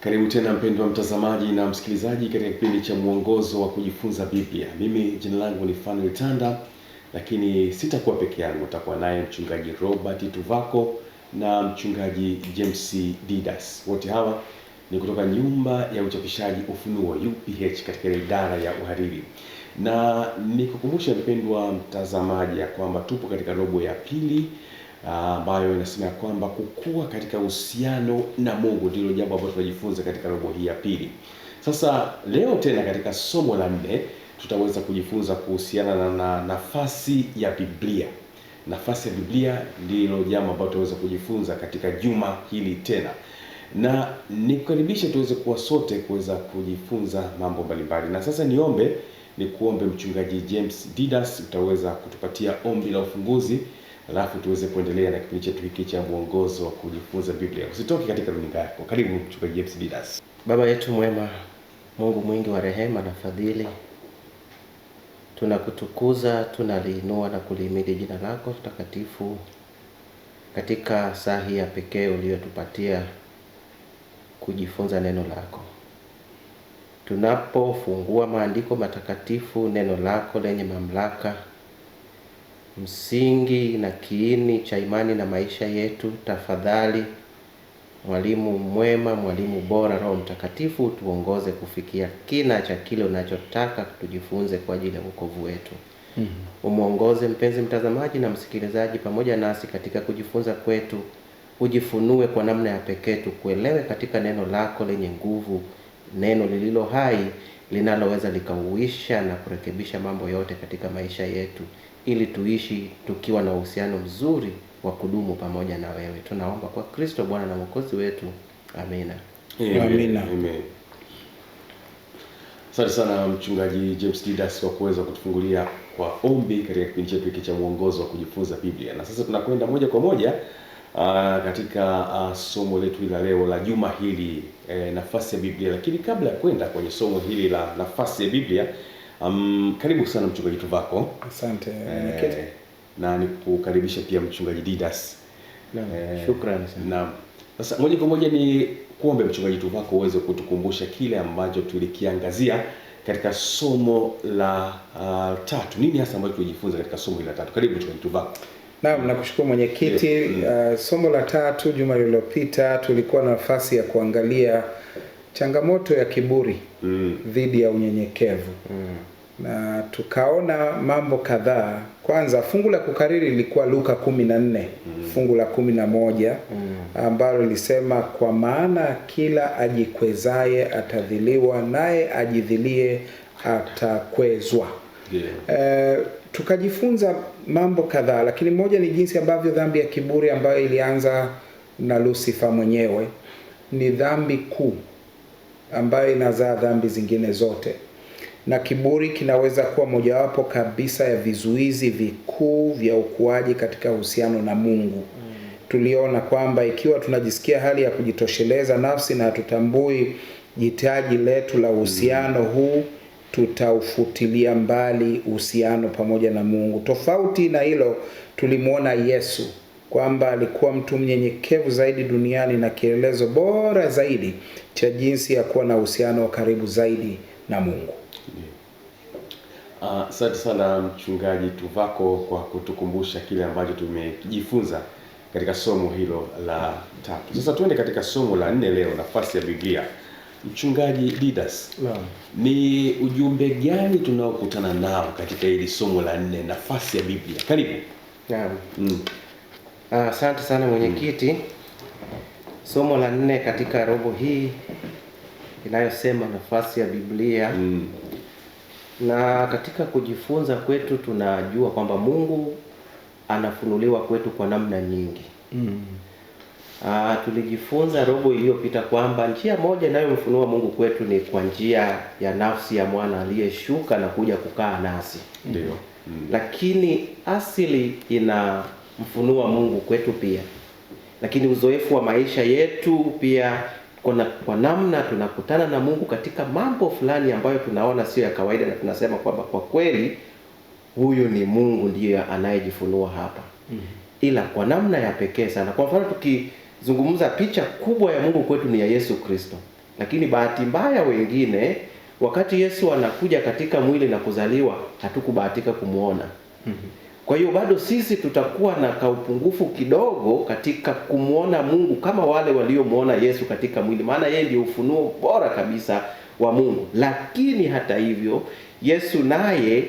Karibu tena mpendwa mtazamaji na msikilizaji katika kipindi cha mwongozo wa kujifunza Biblia. Mimi jina langu ni Fanuel Tanda, lakini sitakuwa peke yangu, nitakuwa naye mchungaji Robert Tuvako na mchungaji James Didas. Wote hawa ni kutoka nyumba ya uchapishaji Ufunuo UPH katika idara ya uhariri. Na nikukumbusha mpendwa mtazamaji ya kwamba tupo katika robo ya pili ambayo inasema kwamba kukua katika uhusiano na Mungu ndilo jambo ambalo tunajifunza katika robo hii ya pili. Sasa leo tena katika somo la 4 tutaweza kujifunza kuhusiana na nafasi ya Biblia. Nafasi ya Biblia ndilo jambo ambalo tutaweza kujifunza katika juma hili tena. Na nikukaribisha tuweze kuwa sote kuweza kujifunza mambo mbalimbali. Na sasa ni kuombe mchungaji James Didas utaweza kutupatia ombi la ufunguzi, alafu tuweze kuendelea na kipindi chetu hiki cha mwongozo wa kujifunza Biblia. Usitoke katika runinga yako. Karibu mchungaji James Didas. Baba yetu mwema, Mungu mwingi wa rehema na fadhili, tunakutukuza, tunaliinua na kulihimidi jina lako takatifu katika saa hii ya pekee uliyotupatia kujifunza neno lako. Tunapofungua maandiko matakatifu, neno lako lenye mamlaka, msingi na kiini cha imani na maisha yetu, tafadhali mwalimu mwema, mwalimu bora, Roho Mtakatifu tuongoze kufikia kina cha kile unachotaka tujifunze kwa ajili ya wokovu wetu. Umuongoze mpenzi mtazamaji na msikilizaji pamoja nasi katika kujifunza kwetu, ujifunue kwa namna ya pekee tukuelewe katika neno lako lenye nguvu, neno lililo hai linaloweza likauisha na kurekebisha mambo yote katika maisha yetu, ili tuishi tukiwa na uhusiano mzuri wa kudumu pamoja na wewe. Tunaomba kwa Kristo Bwana na Mwokozi wetu. Amina. Amina. Amen. Asante sana mchungaji James Didas kwa kuweza kutufungulia kwa ombi katika kipindi chetu hiki cha mwongozo wa kujifunza Biblia. Na sasa tunakwenda moja kwa moja katika somo letu la leo la juma hili, nafasi ya Biblia. Lakini kabla ya kwenda kwenye somo hili la nafasi ya Biblia, karibu sana mchungaji Tuvako. Asante. Na nikukaribisha pia mchungaji Didas. Shukrani sana. Na sasa moja kwa moja ni kuombe mchungaji Tuvako uweze kutukumbusha kile ambacho tulikiangazia katika somo la 3. Nini hasa ambacho tulijifunza katika somo la 3? Karibu mchungaji Tuvako. Naam, nakushukuru mwenyekiti. Somo la 3 juma lililopita tulikuwa na nafasi ya kuangalia changamoto ya kiburi dhidi ya unyenyekevu. Na tukaona mambo kadhaa. Kwanza fungu la kukariri lilikuwa Luka 14, fungu la 11 ambalo lilisema, kwa maana kila ajikwezaye atadhiliwa, naye ajidhilie atakwezwa. Tukajifunza mambo kadhaa, lakini moja ni jinsi ambavyo dhambi ya kiburi ambayo ilianza na Lucifer mwenyewe ni dhambi kuu ambayo inazaa dhambi zingine zote. Na kiburi kinaweza kuwa mojawapo kabisa ya vizuizi vikuu vya ukuaji katika uhusiano na Mungu. Tuliona kwamba ikiwa tunajisikia hali ya kujitosheleza nafsi na hatutambui jitaji letu la uhusiano huu, tutaufutilia mbali uhusiano pamoja na Mungu. Tofauti na hilo, tulimuona Yesu kwamba alikuwa mtu mnyenyekevu zaidi duniani na kielelezo bora zaidi cha jinsi ya kuwa na uhusiano wa karibu zaidi na Mungu. Asante sana mchungaji Tuvako kwa kutukumbusha kile ambacho tumejifunza katika somo hilo la 3. Sasa tuende katika somo la 4 leo, nafasi ya Biblia. Mchungaji Didas, ni ujumbe gani tunaokutana nao katika hili somo la 4, nafasi ya Biblia? Karibu. Naam. Asante sana mwenyekiti. Somo la 4 katika robo hii inayosema nafasi ya Biblia. Na katika kujifunza kwetu tunajua kwamba Mungu anafunuliwa kwetu kwa namna nyingi. Tulijifunza robo iliyopita kwamba njia moja inayomfunua Mungu kwetu ni kwa njia ya nafsi ya mwana aliyeshuka na kuja kukaa nasi. Ndio. Lakini asili inamfunua Mungu kwetu pia. Lakini uzoefu wa maisha yetu pia kwa namna tunakutana na Mungu katika mambo fulani ambayo tunaona sio ya kawaida, na tunasema kwamba kwa kweli huyu ni Mungu ndiye anayejifunua hapa. Ila kwa namna ya pekee sana. Kwa mfano tukizungumza picha kubwa ya Mungu kwetu ni ya Yesu Kristo. Lakini bahati mbaya wengine, wakati Yesu anakuja katika mwili na kuzaliwa, hatukubahatika kumuona. Kwa hiyo bado sisi tutakuwa na kaupungufu kidogo katika kumuona Mungu kama wale waliomuona Yesu katika mwili, maana yeye ndiye ufunuo bora kabisa wa Mungu. Lakini hata hivyo, Yesu naye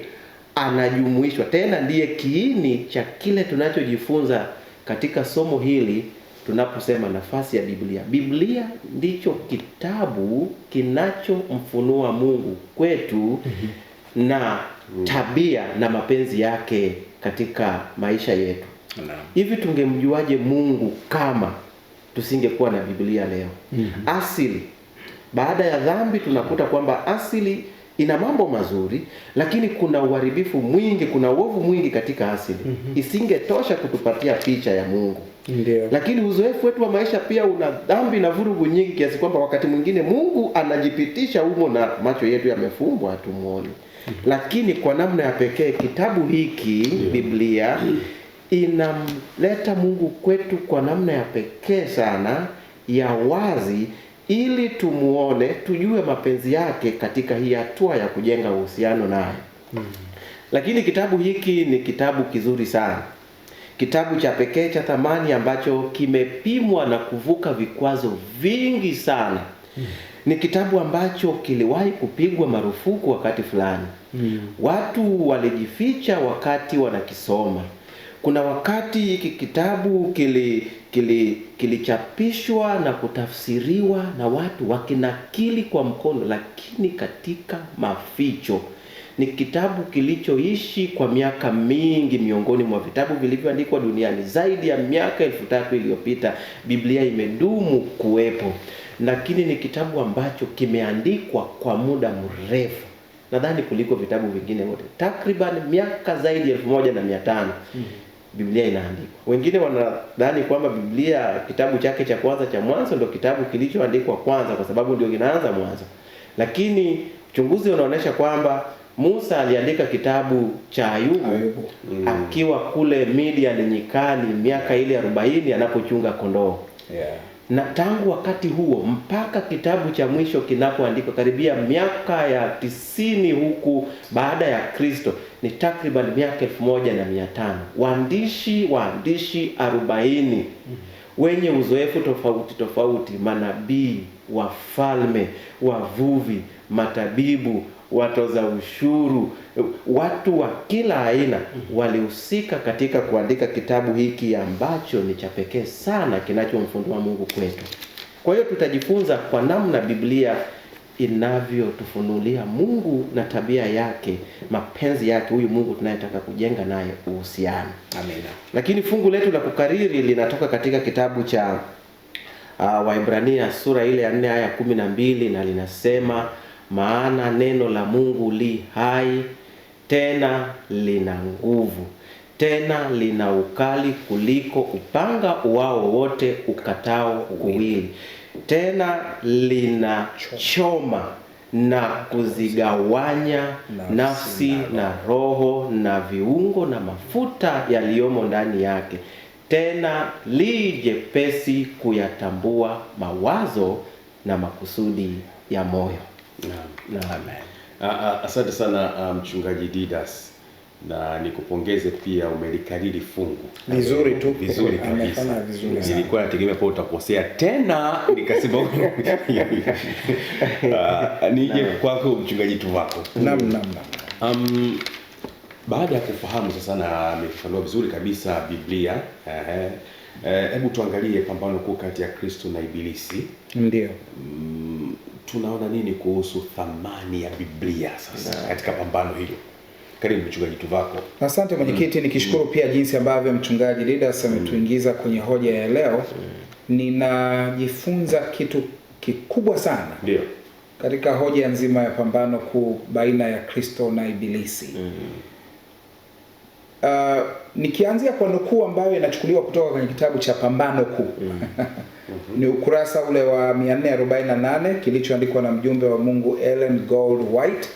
anajumuishwa, tena ndiye kiini cha kile tunachojifunza katika somo hili tunaposema nafasi ya Biblia. Biblia ndicho kitabu kinachomfunua Mungu kwetu na tabia na mapenzi yake katika maisha yetu. Hivi tungemjuaje Mungu kama tusingekuwa na Biblia leo? Asili, baada ya dhambi tunakuta kwamba asili ina mambo mazuri, lakini kuna uharibifu mwingi, kuna uovu mwingi katika asili. Isingetosha kutupatia picha ya Mungu. Ndio. Lakini uzoefu wetu wa maisha pia una dhambi na vurugu nyingi kiasi kwamba wakati mwingine Mungu anajipitisha humo na macho yetu yamefumbwa hatumuoni. Lakini kwa namna ya pekee kitabu hiki Biblia inamleta Mungu kwetu kwa namna ya pekee sana, ya wazi, ili tumuone, tujue mapenzi yake katika hii hatua ya kujenga uhusiano naye. Lakini kitabu hiki ni kitabu kizuri sana, kitabu cha pekee cha thamani ambacho kimepimwa na kuvuka vikwazo vingi sana. Ni kitabu ambacho kiliwahi kupigwa marufuku wakati fulani. Watu walijificha wakati wanakisoma. Kuna wakati hiki kitabu kilichapishwa na kutafsiriwa na watu wakinakili kwa mkono, lakini katika maficho. Ni kitabu kilichoishi kwa miaka mingi miongoni mwa vitabu vilivyoandikwa duniani. Zaidi ya miaka 3000 iliyopita Biblia imedumu kuwepo. Lakini ni kitabu ambacho kimeandikwa kwa muda mrefu, nadhani kuliko vitabu vingine wote. Takriban miaka zaidi ya 1500 Biblia inaandikwa. Wengine wanadhani kwamba Biblia kitabu chake cha kwanza cha Mwanzo ndio kitabu kilichoandikwa kwanza kwa sababu ndio kinaanza mwanzo. Lakini uchunguzi unaonyesha kwamba Musa aliandika kitabu cha Ayubu akiwa kule Midian nyikani miaka ile 40 anapochunga kondoo. Na tangu wakati huo mpaka kitabu cha mwisho kinapoandikwa karibia miaka ya 90 huku baada ya Kristo, ni takriban miaka 1500. Waandishi 40 wenye uzoefu tofauti, manabii, wafalme, wavuvi, matabibu, watoza ushuru, watu wa kila aina walihusika katika kuandika kitabu hiki ambacho ni cha pekee sana kinachomfunua Mungu kwetu. Kwa hiyo tutajifunza kwa namna Biblia inavyotufunulia Mungu na tabia yake, mapenzi yake, huyu Mungu tunayetaka kujenga naye uhusiano. Amina. Lakini fungu letu la kukariri linatoka katika kitabu cha Waebrania sura ile ya 4 aya 12, na linasema, maana neno la Mungu li hai, tena lina nguvu, tena lina ukali kuliko upanga uwao wote ukatao kuwili, tena lina choma na kuzigawanya nafsi na roho na viungo na mafuta yaliyomo ndani yake, tena li jepesi kuyatambua mawazo na makusudi ya moyo. Asante sana mchungaji Didas, na nikupongeze pia, umelikariri fungu vizuri tu, vizuri kabisa. Nilikuwa nategemea kwa utakosea tena, nikasema nije kwako mchungaji Tuvako. Naam. Baada ya kufahamu sasa na amefafanua vizuri kabisa Biblia, hebu tuangalie pambano kuu kati ya Kristo na Ibilisi. Ndio. Tunaona nini kuhusu thamani ya Biblia sasa katika pambano hilo? Karibu mchungaji Tuvako. Asante mwenyekiti, nikishukuru pia jinsi ambavyo mchungaji Didas ametuingiza kwenye hoja ya leo. Ninajifunza kitu kikubwa sana. Ndio. Katika hoja nzima ya pambano kuu baina ya Kristo na Ibilisi. Nikianzia kwa nukuu ambayo inachukuliwa kutoka kwenye kitabu cha Pambano Kuu. Ni ukurasa ule wa 448 kilichoandikwa na mjumbe wa Mungu Ellen Gold White.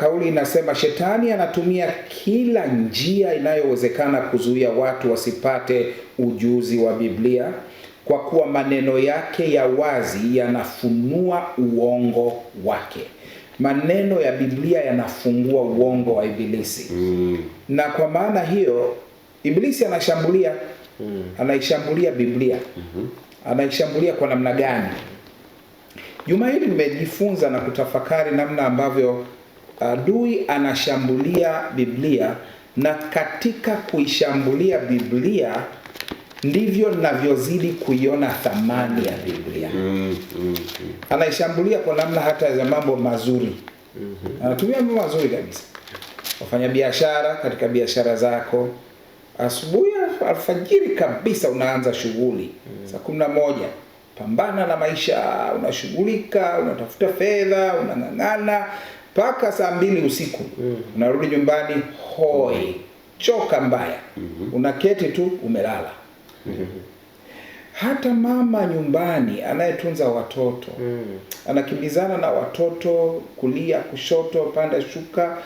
Kauli inasema, shetani anatumia kila njia inayowezekana kuzuia watu wasipate ujuzi wa Biblia, kwa kuwa maneno yake ya wazi yanafunua uongo wake. Maneno ya Biblia yanafungua uongo wa Ibilisi. Na kwa maana hiyo Ibilisi anashambulia anaishambulia Biblia. Anaishambulia kwa namna gani? Juma hili nimejifunza na kutafakari namna ambavyo adui anashambulia Biblia, na katika kuishambulia Biblia ndivyo ninavyozidi kuiona thamani ya Biblia. Anaishambulia kwa namna hata za mambo mazuri. Anatumia mambo mazuri kabisa. Wafanya biashara, katika biashara zako, asubuhi alfajiri kabisa unaanza shughuli. Saa 11 pambana na maisha, unashughulika, unatafuta fedha, unang'ang'ana mpaka saa 2 usiku. Unarudi nyumbani hoi, choka mbaya. Unaketi tu umelala. Hata mama nyumbani anayetunza watoto anakimbizana na watoto kulia kushoto, panda shuka,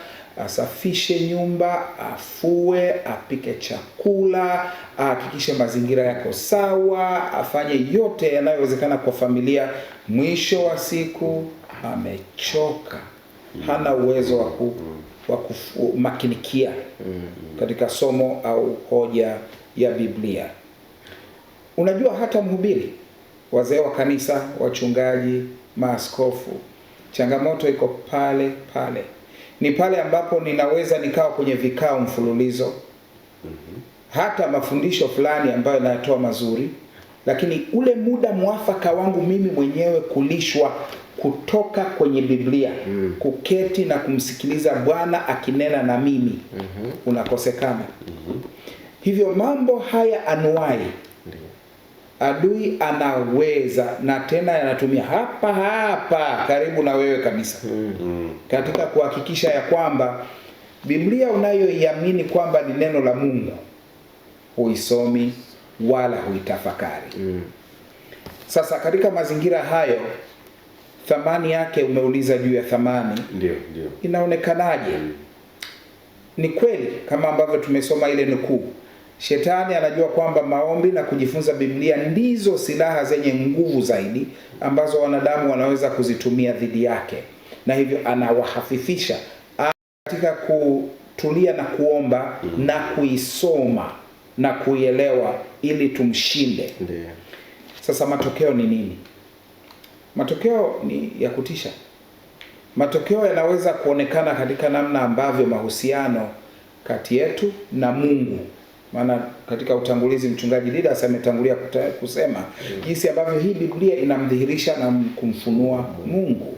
asafishe nyumba, afue, apike chakula, ahakikishe mazingira yako sawa, afanye yote yanayowezekana kwa familia. Mwisho wa siku amechoka, hana uwezo wa kumakinikia katika somo au hoja ya Biblia. Unajua, hata mhubiri, wazee wa kanisa, wachungaji, maaskofu, changamoto iko pale pale. Ni pale ambapo ninaweza nikawa kwenye vikao mfululizo, hata mafundisho fulani ambayo nayatoa mazuri, lakini ule muda mwafaka wangu mimi mwenyewe kulishwa kutoka kwenye Biblia, kuketi na kumsikiliza Bwana akinena na mimi, unakosekana. Hivyo mambo haya anuai adui anaweza, na tena yanatumia hapa karibu na wewe kabisa, katika kuhakikisha ya kwamba Biblia unayoiamini kwamba ni neno la Mungu huisomi wala huitafakari. Sasa katika mazingira hayo, thamani yake, umeuliza juu ya thamani, ndio inaonekanaje? Ni kweli kama ambavyo tumesoma ile nukuu, Shetani anajua kwamba maombi na kujifunza Biblia ndizo silaha zenye nguvu zaidi ambazo wanadamu wanaweza kuzitumia dhidi yake, na hivyo anawahafifisha katika kutulia na kuomba na kuisoma na kuielewa ili tumshinde. Sasa matokeo ni nini? Matokeo ni ya kutisha. Matokeo yanaweza kuonekana katika namna ambavyo mahusiano kati yetu na Mungu, maana katika utangulizi mchungaji Didas ametangulia kusema jinsi ambavyo hii Biblia inamdhihirisha na kumfunua Mungu.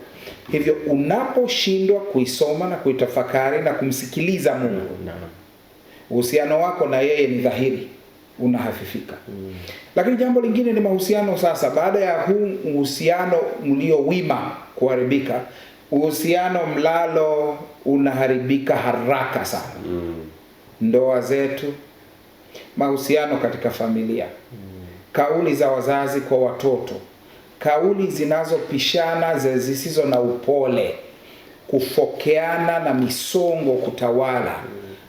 Hivyo unaposhindwa kuisoma na kuitafakari na kumsikiliza Mungu, uhusiano wako na yeye ni dhahiri unahafifika. Lakini jambo lingine ni mahusiano. Sasa baada ya huu uhusiano mliowima kuharibika, uhusiano mlalo unaharibika haraka sana. Ndoa zetu, mahusiano katika familia, kauli za wazazi kwa watoto, kauli zinazopishana zisizo na upole, kufokeana na misongo kutawala,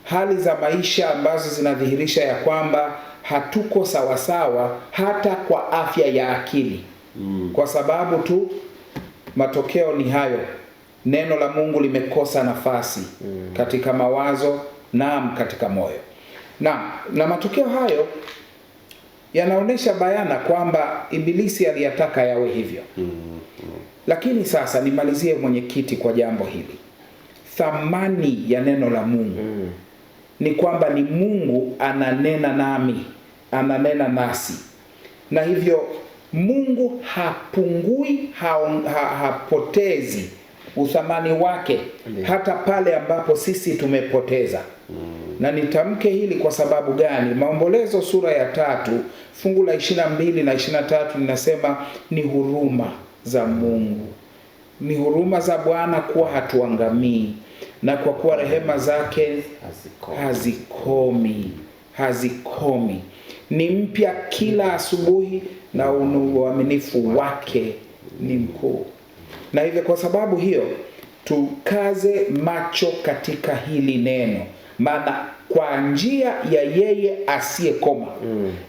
hali za maisha ambazo zinadhihirisha ya kwamba hatuko sawasawa hata kwa afya ya akili, kwa sababu tu matokeo ni hayo. Neno la Mungu limekosa nafasi katika mawazo na katika moyo. Na matokeo hayo yanaonesha bayana kwamba Ibilisi aliyataka yawe hivyo. Lakini sasa nimalizie, mwenyekiti, kwa jambo hili. Thamani ya neno la Mungu ni kwamba ni Mungu ananena nami, ananena nasi. Na hivyo Mungu hapungui, hapotezi uthamani wake hata pale ambapo sisi tumepoteza. Na nitamke hili kwa sababu gani? Maombolezo sura ya 3 fungu la 22 na 23 linasema ni huruma za Mungu, ni huruma za Bwana kuwa hatuangamii, na kwa kuwa rehema zake hazikomi, ni mpya kila asubuhi, na uaminifu wake ni mkuu. Na hivyo kwa sababu hiyo tukaze macho katika hili neno, maana kwa njia ya yeye asiyekoma.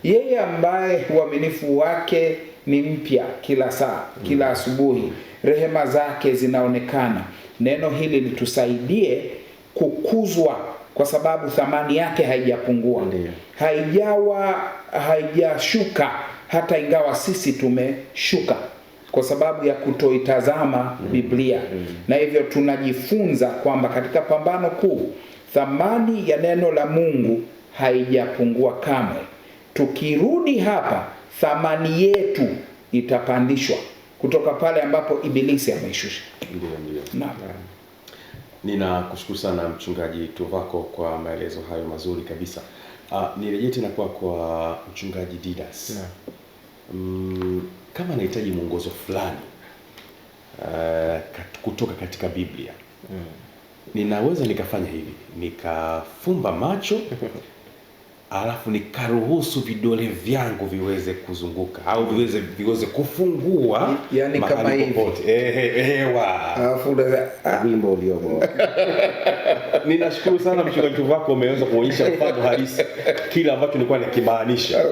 Yeye ambaye uaminifu wake ni mpya kila saa, kila asubuhi, rehema zake zinaonekana. Neno hili litusaidie kukuzwa, kwa sababu thamani yake haijapungua, haijashuka, hata ingawa sisi tumeshuka kwa sababu ya kutoitazama Biblia. Na hivyo tunajifunza kwamba katika pambano kuu, thamani ya neno la Mungu haijapungua kamwe. Tukirudi hapa, thamani yetu itapandishwa kutoka pale ambapo Ibilisi ameishusha. Ndio. Naam. Ninakushukuru sana Mchungaji Tuvako kwa maelezo hayo mazuri kabisa. Nirejee tena kwa Mchungaji Didas. Kama nahitaji mwongozo fulani kutoka katika Biblia, ninaweza nikafanya hivi, nikafumba macho alafu nikaruhusu vidole vyangu viweze kuzunguka au viweze kufungua, yani kama hivi. Alafu wimbo uliobo. Ninashukuru sana Mchungaji Tuvako, umeweza kuonyesha mfano halisi kile ambacho nilikuwa nakimaanisha.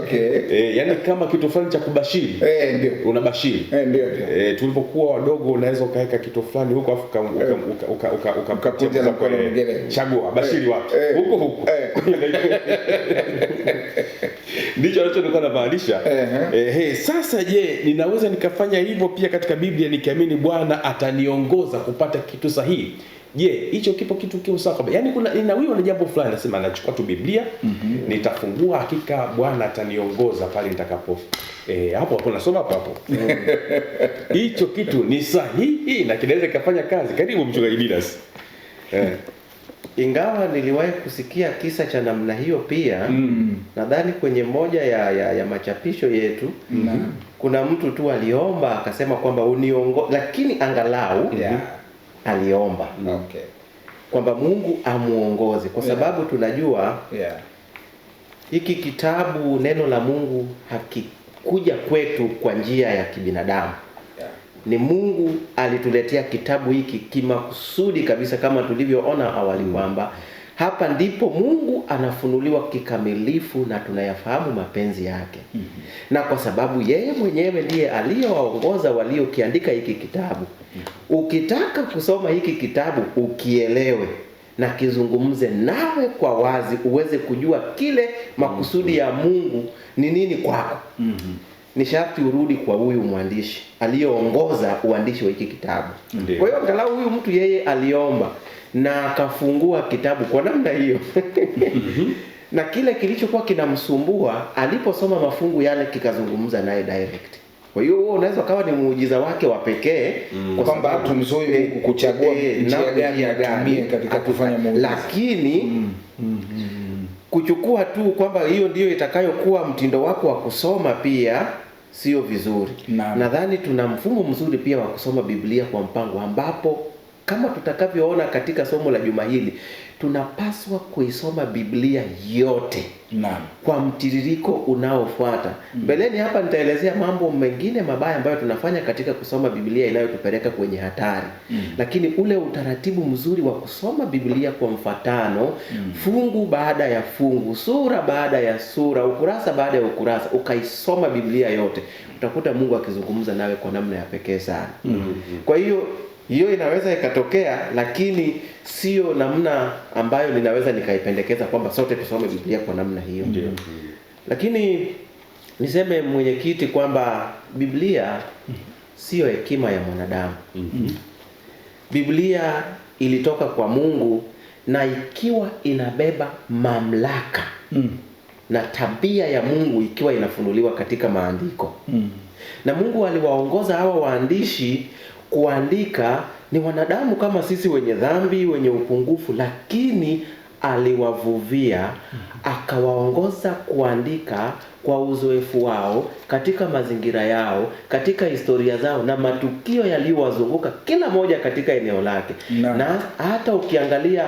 Yani kama kitu fulani cha kubashiri, ndio unabashiri. Ndio. Tulipokuwa wadogo unaweza ukaweka kitu fulani huko afu ukakuja na mkono mwingine, chagua bashiri wapi, huko ndicho nilikuwa namaanisha. Sasa je, ninaweza nikafanya hivyo pia katika Biblia nikiamini Bwana ataniongoza kupata kitu sahihi? Je, hicho kitu kio sawa? Yaani kuna ninawiwa na jambo fulani, nasema nachukua tu Biblia, nitafungua, hakika Bwana ataniongoza pale nitakapo hapo nasoma hapo. Hicho kitu ni sahihi na kinaweza kufanya kazi. Karibu Mchungaji Didas. Ingawa niliwahi kusikia kisa cha namna hiyo pia, nadhani kwenye moja ya machapisho yetu, kuna mtu tu aliomba akasema kwamba uniongoze, lakini angalau aliomba kwamba Mungu amuongoze, kwa sababu tunajua hiki kitabu, neno la Mungu, hakikuja kwetu kwa njia ya kibinadamu. Ni Mungu alituletea kitabu hiki kimakusudi kabisa, kama tulivyoona awali kwamba hapa ndipo Mungu anafunuliwa kikamilifu na tunayafahamu mapenzi yake. Na kwa sababu yeye mwenyewe ndiye aliyewaongoza waliokiandika hiki kitabu. Ukitaka kusoma hiki kitabu ukielewe na kizungumze nawe kwa wazi, uweze kujua kile makusudi ya Mungu ni nini kwako, ni sharti urudi kwa huyu mwandishi aliyeongoza uandishi wa hiki kitabu. Kwa hiyo angalau huyu mtu yeye aliomba na akafungua kitabu kwa namna hiyo. Na kile kilichokuwa kinamsumbua, aliposoma mafungu yale kikazungumza naye direct. Kwa hiyo huo unaweza kawa ni muujiza wake wa pekee, kwa kwamba hatumzui kuchagua njia gani atumie katika kufanya muujiza. Lakini kuchukua tu kwamba hiyo ndiyo itakayokuwa mtindo wako wa kusoma pia sio vizuri. Nadhani tuna mfumo mzuri pia wa kusoma Biblia kwa mpango, ambapo kama tutakavyoona katika somo la juma hili, tunapaswa kuisoma Biblia yote kwa mtiririko unaofuata. Mbeleni hapa nitaelezea mambo mengine mabaya ambayo tunafanya katika kusoma Biblia inayotupeleka kwenye hatari. Lakini ule utaratibu mzuri wa kusoma Biblia kwa mfatano, fungu baada ya fungu, sura baada ya sura, ukurasa baada ya ukurasa, ukaisoma Biblia yote, utakuta Mungu akizungumza nawe kwa namna ya pekee sana. Kwa hiyo inaweza ikatokea, lakini sio namna ambayo ninaweza nikaipendekeza kwamba sote tusome Biblia kwa namna hiyo. Lakini niseme mwenyekiti kwamba Biblia sio hekima ya mwanadamu. Biblia ilitoka kwa Mungu, na ikiwa inabeba mamlaka na tabia ya Mungu ikiwa inafunuliwa katika maandiko. Na Mungu aliwaongoza hawa waandishi kuandika, ni wanadamu kama sisi, wenye dhambi, wenye upungufu, lakini aliwavuvia akawaongoza kuandika kwa uzoefu wao, katika mazingira yao, katika historia zao na matukio yaliyowazunguka kila moja katika eneo lake. Na hata ukiangalia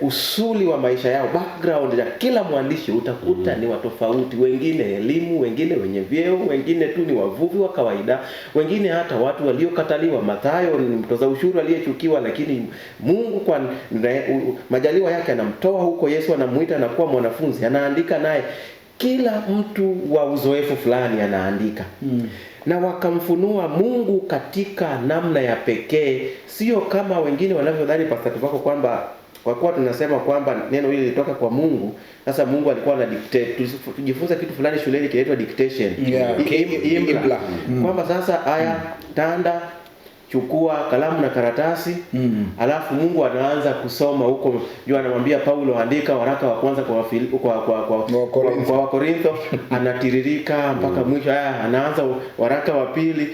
usuli wa maisha yao, background ya kila mwandishi utakuta ni watofauti. Wengine elimu, wengine wenye vyeo, wengine tu ni wavuvi wa kawaida, wengine hata watu waliokataliwa. Mathayo ni mtoza ushuru aliyechukiwa, lakini Mungu kwa majaliwa yake anamtoa huko. Yesu anamuita na kuwa mwanafunzi, anaandika naye. Kila mtu wa uzoefu fulani anaandika. Na wakamfunua Mungu katika namna ya pekee, sio kama wengine wanavyodhani Pastor Tuvako kwamba kwa kuwa tunasema kwamba neno hili lilitoka kwa Mungu, sasa Mungu alikuwa ana dictate. Tujifunza kitu fulani shuleni kinaitwa dictation. Imla. Kwamba sasa haya, tanda, chukua kalamu na karatasi, alafu Mungu anaanza kusoma huko. Ndio anamwambia Paulo, andika waraka wa kwanza kwa Wakorintho, anatiririka mpaka mwisho. Anaanza waraka wa pili.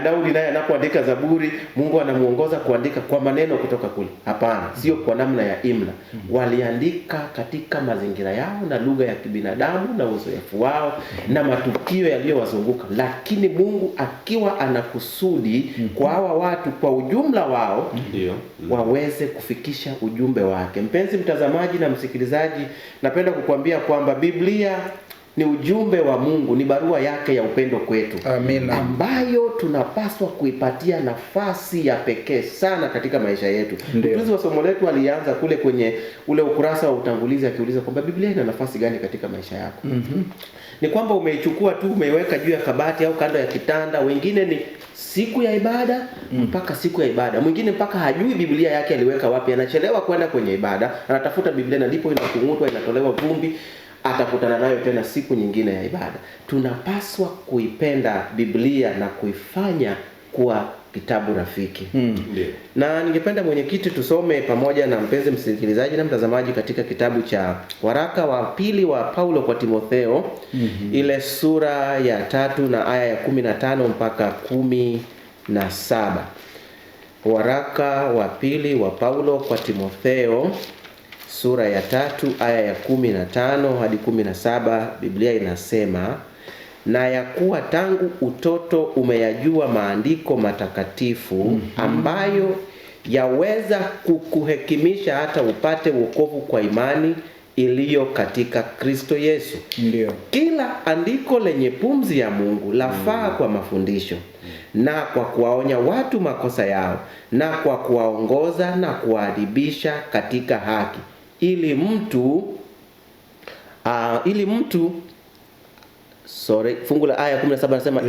Daudi naye anapoandika Zaburi, Mungu anamuongoza kuandika kwa maneno kutoka kule. Hapana, sio kwa namna ya imla. Waliandika katika mazingira yao na lugha ya kibinadamu na uzoefu wao na matukio yaliyowazunguka, lakini Mungu akiwa anakusudi kwa hawa watu kwa ujumla wao waweze kufikisha ujumbe wake. Mpenzi mtazamaji na msikilizaji, napenda kukuambia kwamba Biblia ni ujumbe wa Mungu, ni barua yake ya upendo kwetu. Amina. Ambayo tunapaswa kuipatia nafasi ya pekee sana katika maisha yetu. Mtuzi wa somo letu alianza kule kwenye ule ukurasa wa utangulizi akiuliza kwamba Biblia ina nafasi gani katika maisha yako? Ni kwamba umeichukua tu umeiweka juu ya kabati au kando ya kitanda. Wengine ni siku ya ibada mpaka siku ya ibada. Mwingine mpaka hajui Biblia yake aliweka wapi, anachelewa kwenda kwenye ibada, anatafuta Biblia na ndipo inakung'utwa, inatolewa vumbi, atakutana nayo tena siku nyingine ya ibada. Tunapaswa kuipenda Biblia na kuifanya kuwa kitabu rafiki. Na ningependa mwenyekiti tusome pamoja na mpenzi msikilizaji na mtazamaji katika kitabu cha waraka wa pili wa Paulo kwa Timotheo, ile sura ya 3 na aya ya 15 mpaka 17. Waraka wa pili wa Paulo kwa Timotheo, sura ya 3 aya ya 15 hadi 17. Biblia inasema, na ya kuwa tangu utoto umeyajua maandiko matakatifu ambayo yaweza kukuhekimisha hata upate wokovu kwa imani iliyo katika Kristo Yesu. Kila andiko lenye pumzi ya Mungu lafaa kwa mafundisho na kwa kuwaonya watu makosa yao na kwa kuwaongoza na kuwaadibisha katika haki, ili mtu fungu la aya 17 nasema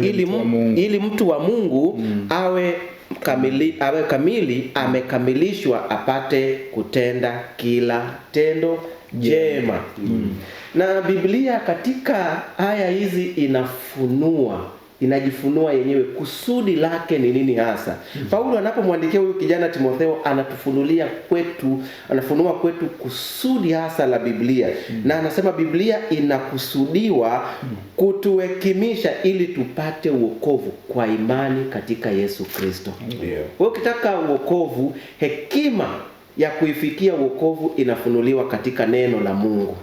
ili mtu wa Mungu awe kamili, amekamilishwa apate kutenda kila tendo jema. Na Biblia katika aya hizi inajifunua yenyewe kusudi lake ni nini hasa. Paulo anapomwandikia huyu kijana Timotheo anafunua kwetu kusudi hasa la Biblia. Na anasema Biblia inakusudiwa kutuhekimisha ili tupate wokovu kwa imani katika Yesu Kristo. Kwa ukitaka wokovu, hekima ya kuifikia wokovu inafunuliwa katika neno la Mungu.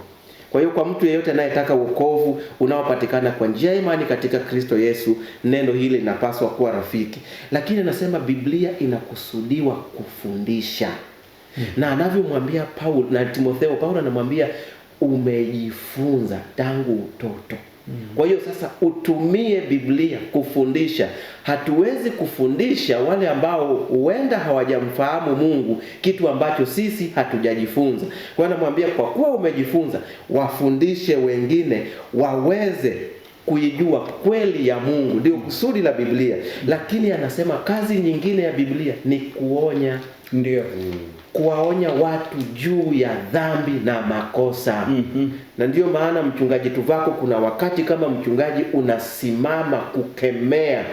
Kwa hiyo kwa mtu yeyote anayetaka wokovu unaopatikana kwa njia ya imani katika Kristo Yesu, neno hili linapaswa kuwa rafiki. Lakini anasema Biblia inakusudiwa kufundisha. Na anavyomwambia Paulo na Timotheo, Paulo anamwambia umejifunza tangu utoto. Kwa hiyo sasa utumie Biblia kufundisha. Hatuwezi kufundisha wale ambao huenda hawajamfahamu Mungu kitu ambacho sisi hatujajifunza. Kwa hiyo anamwambia kwa kuwa umejifunza, wafundishe wengine waweze kuijua kweli ya Mungu. Ndio kusudi la Biblia. Lakini anasema kazi nyingine ya Biblia ni kuonya. Kuwaonya watu juu ya dhambi na makosa. Na ndio maana mchungaji Tuvako, kuna wakati kama mchungaji unasimama kukemea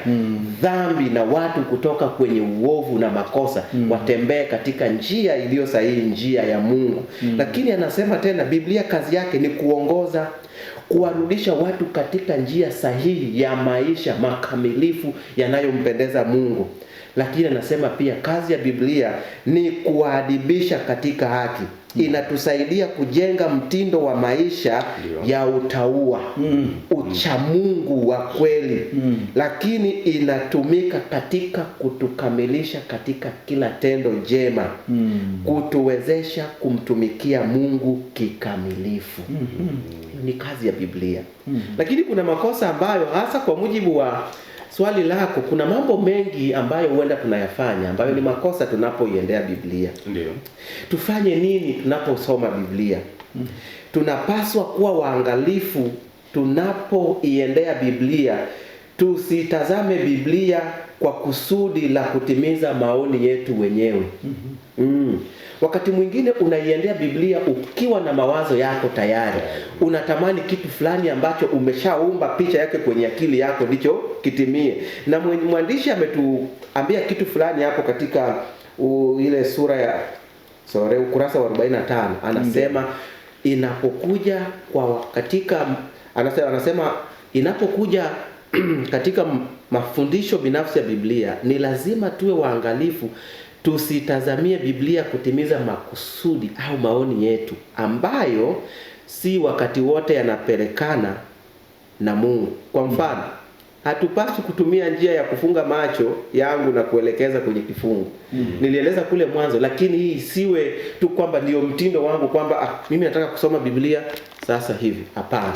dhambi na watu kutoka kwenye uovu na makosa, watembee katika njia iliyo sahihi, njia ya Mungu. Lakini anasema tena Biblia kazi yake ni kuongoza, kuwarudisha watu katika njia sahihi ya maisha makamilifu yanayompendeza Mungu. lakini anasema pia kazi ya Biblia ni kuadibisha katika haki. Inatusaidia kujenga mtindo wa maisha ya utauwa, uchamungu wa kweli, lakini inatumika katika kutukamilisha katika kila tendo jema, kutuwezesha kumtumikia Mungu kikamilifu. Ni kazi ya Biblia. Lakini kuna makosa ambayo, hasa kwa mujibu wa swali lako, kuna mambo mengi ambayo huenda tunayafanya ambayo ni makosa tunapoiendea Biblia. Ndio. Tufanye nini tunaposoma Biblia? Tunapaswa kuwa waangalifu tunapoiendea Biblia. Tusitazame Biblia kwa kusudi la kutimiza maoni yetu wenyewe. Wakati mwingine unaiendea Biblia ukiwa na mawazo yako tayari. Unatamani kitu fulani ambacho umeshaumba picha yake kwenye akili yako ndicho kitimie. Na mwandishi ametuambia kitu fulani hapo katika ile sura ya ukurasa wa 45. Anasema inapokuja inapokuja katika mafundisho binafsi ya Biblia, ni lazima tuwe waangalifu tusitazamie Biblia kutimiza makusudi au maoni yetu ambayo si wakati wote yanapelekana na Mungu. Kwa mfano, hatupaswi kutumia njia ya kufunga macho yangu na kuelekeza kwenye kifungu. Nilieleza kule mwanzo, lakini hii siwe tu kwamba ndio mtindo wangu kwamba mimi nataka kusoma Biblia sasa hivi. Hapana.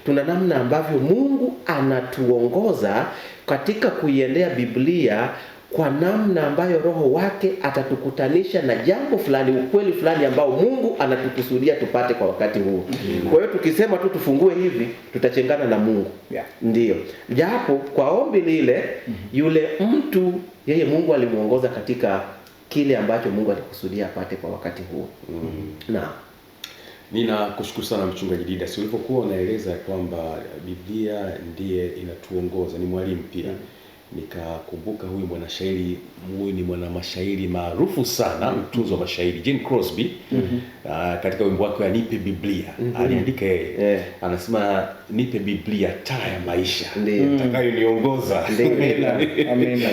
Tuna namna ambavyo Mungu anatuongoza katika kuiendea Biblia, kwa namna ambayo Roho wake atatukutanisha na jambo fulani, ukweli fulani ambao Mungu anatukusudia tupate kwa wakati huo. Kwa hiyo tukisema tu tufungue hivi, tutachengana na Mungu. Ndio. Japo kwa ombi lile, yule mtu yeye Mungu alimuongoza katika kile ambacho Mungu alikusudia apate kwa wakati huo. Na ninakushukuru sana Mchungaji Didas, ulipokuwa unaeleza kwamba Biblia ndiye inatuongoza, ni mwalimu pia. Nikakumbuka huyu mwanashairi, huyu ni mwana mashairi maarufu sana, mtunzi wa mashairi, Jane Crosby. Katika wimbo wake wa Nipe Biblia, aliandika yeye, anasema nipe Biblia, taa ya maisha itakayoniongoza. Amina.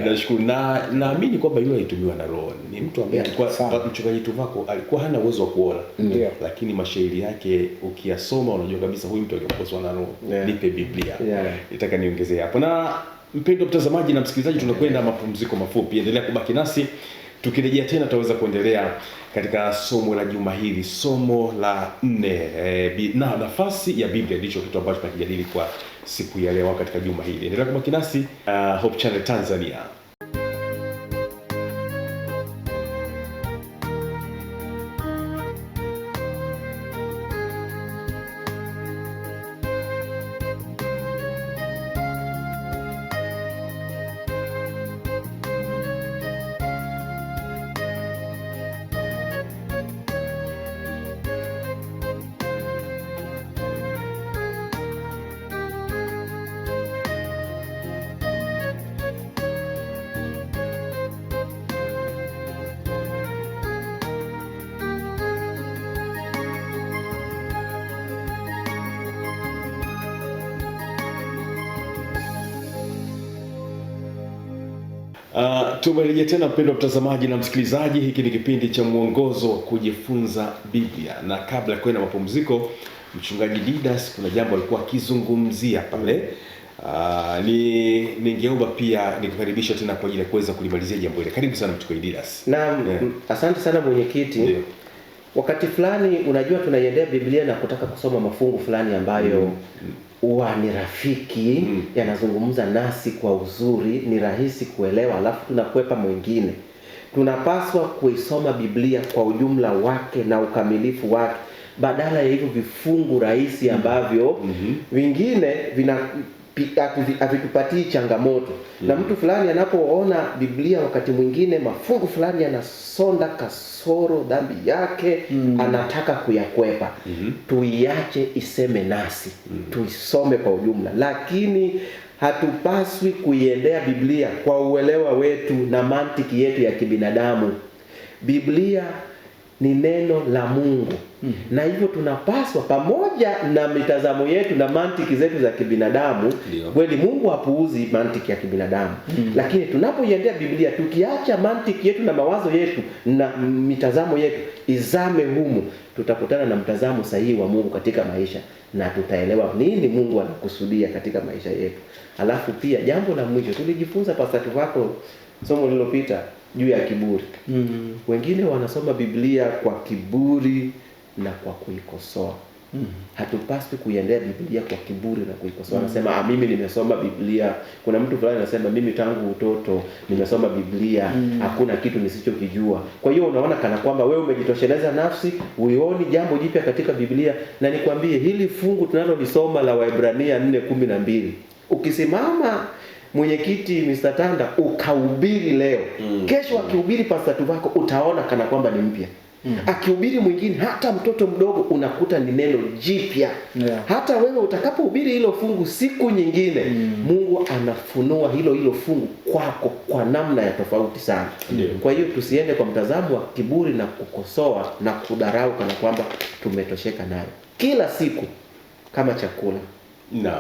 Nashukuru. Na naamini kwamba yule alitumiwa na Roho. Ni mtu ambaye alikuwa, Mchungaji Tuvako alikuwa hana uwezo wa kuona, lakini mashairi yake ukiyasoma unajua kabisa huyu mtu aliongozwa na Roho. Nipe Biblia. Nataka niongezee hapo. Na mpendwa mtazamaji na msikilizaji, tunakwenda mapumziko mafupi. Endelea kubaki nasi. Tukirejea tena tutaweza kuendelea katika somo la juma hili, somo la 4, na nafasi ya Biblia ndicho kitu ambacho tunakijadili kwa siku ya leo katika juma hili. Endelea kubaki nasi, Hope Channel Tanzania. Tumerejea tena mpendwa mtazamaji na msikilizaji. Hiki ni kipindi cha mwongozo wa kujifunza Biblia, na kabla ya kwenda mapumziko, Mchungaji Didas kuna jambo alikuwa akizungumzia pale. Ningeomba pia nikukaribisha tena kwa ajili ya kuweza kulimalizia jambo hili. Karibu sana Mchungaji Didas. Naam, asante sana mwenyekiti. Wakati fulani unajua tunaiendea Biblia na kutaka kusoma mafungu fulani ambayo huwa ni rafiki, yanazungumza nasi kwa uzuri, ni rahisi kuelewa, alafu tunakwepa mwingine. Tunapaswa kuisoma Biblia kwa ujumla wake na ukamilifu wake, badala ya hivyo vifungu rahisi ambavyo vingine havitupatii changamoto. Na mtu fulani anapoona Biblia wakati mwingine mafungu fulani yanasonda kasoro dhambi yake, anataka kuyakwepa. Tuiache iseme nasi, tuisome kwa ujumla. Lakini hatupaswi kuiendea Biblia kwa uelewa wetu na mantiki yetu ya kibinadamu. Biblia ni neno la Mungu. Na hivyo tunapaswa, pamoja na mitazamo yetu na mantiki zetu za kibinadamu, kweli Mungu hapuuzi mantiki ya kibinadamu. Lakini tunapoiendea Biblia, tukiacha mantiki yetu na mawazo yetu na mitazamo yetu izame humu, tutakutana na mtazamo sahihi wa Mungu katika maisha, na tutaelewa nini Mungu anakusudia katika maisha yetu. Alafu pia jambo la mwisho, tulijifunza Pastor Tuvako somo lililopita juu ya kiburi. Wengine wanasoma Biblia kwa kiburi na kwa kuikosoa. Hatupaswi kuiendea Biblia kwa kiburi na kuikosoa. Anasema mimi nimesoma Biblia. Kuna mtu fulani anasema mimi tangu utoto nimesoma Biblia, hakuna kitu nisichokijua. Kwa hiyo unaona kana kwamba wewe umejitosheleza nafsi, uioni jambo jipya katika Biblia. Na nikwambie hili fungu tunalolisoma la Waebrania 4:12, ukisimama mwenyekiti Mr. Tanda ukahubiri leo, kesho akihubiri Pastor Tuvako utaona kana kwamba ni mpya. Akihubiri mwingine, hata mtoto mdogo unakuta ni neno jipya. Hata wewe utakapohubiri hilo fungu siku nyingine, Mungu anafunua hilo fungu kwako kwa namna ya tofauti sana. Kwa hiyo tusiende kwa mtazamo wa kiburi na kukosoa na kudharau kana kwamba tumetosheka nayo. Kila siku kama chakula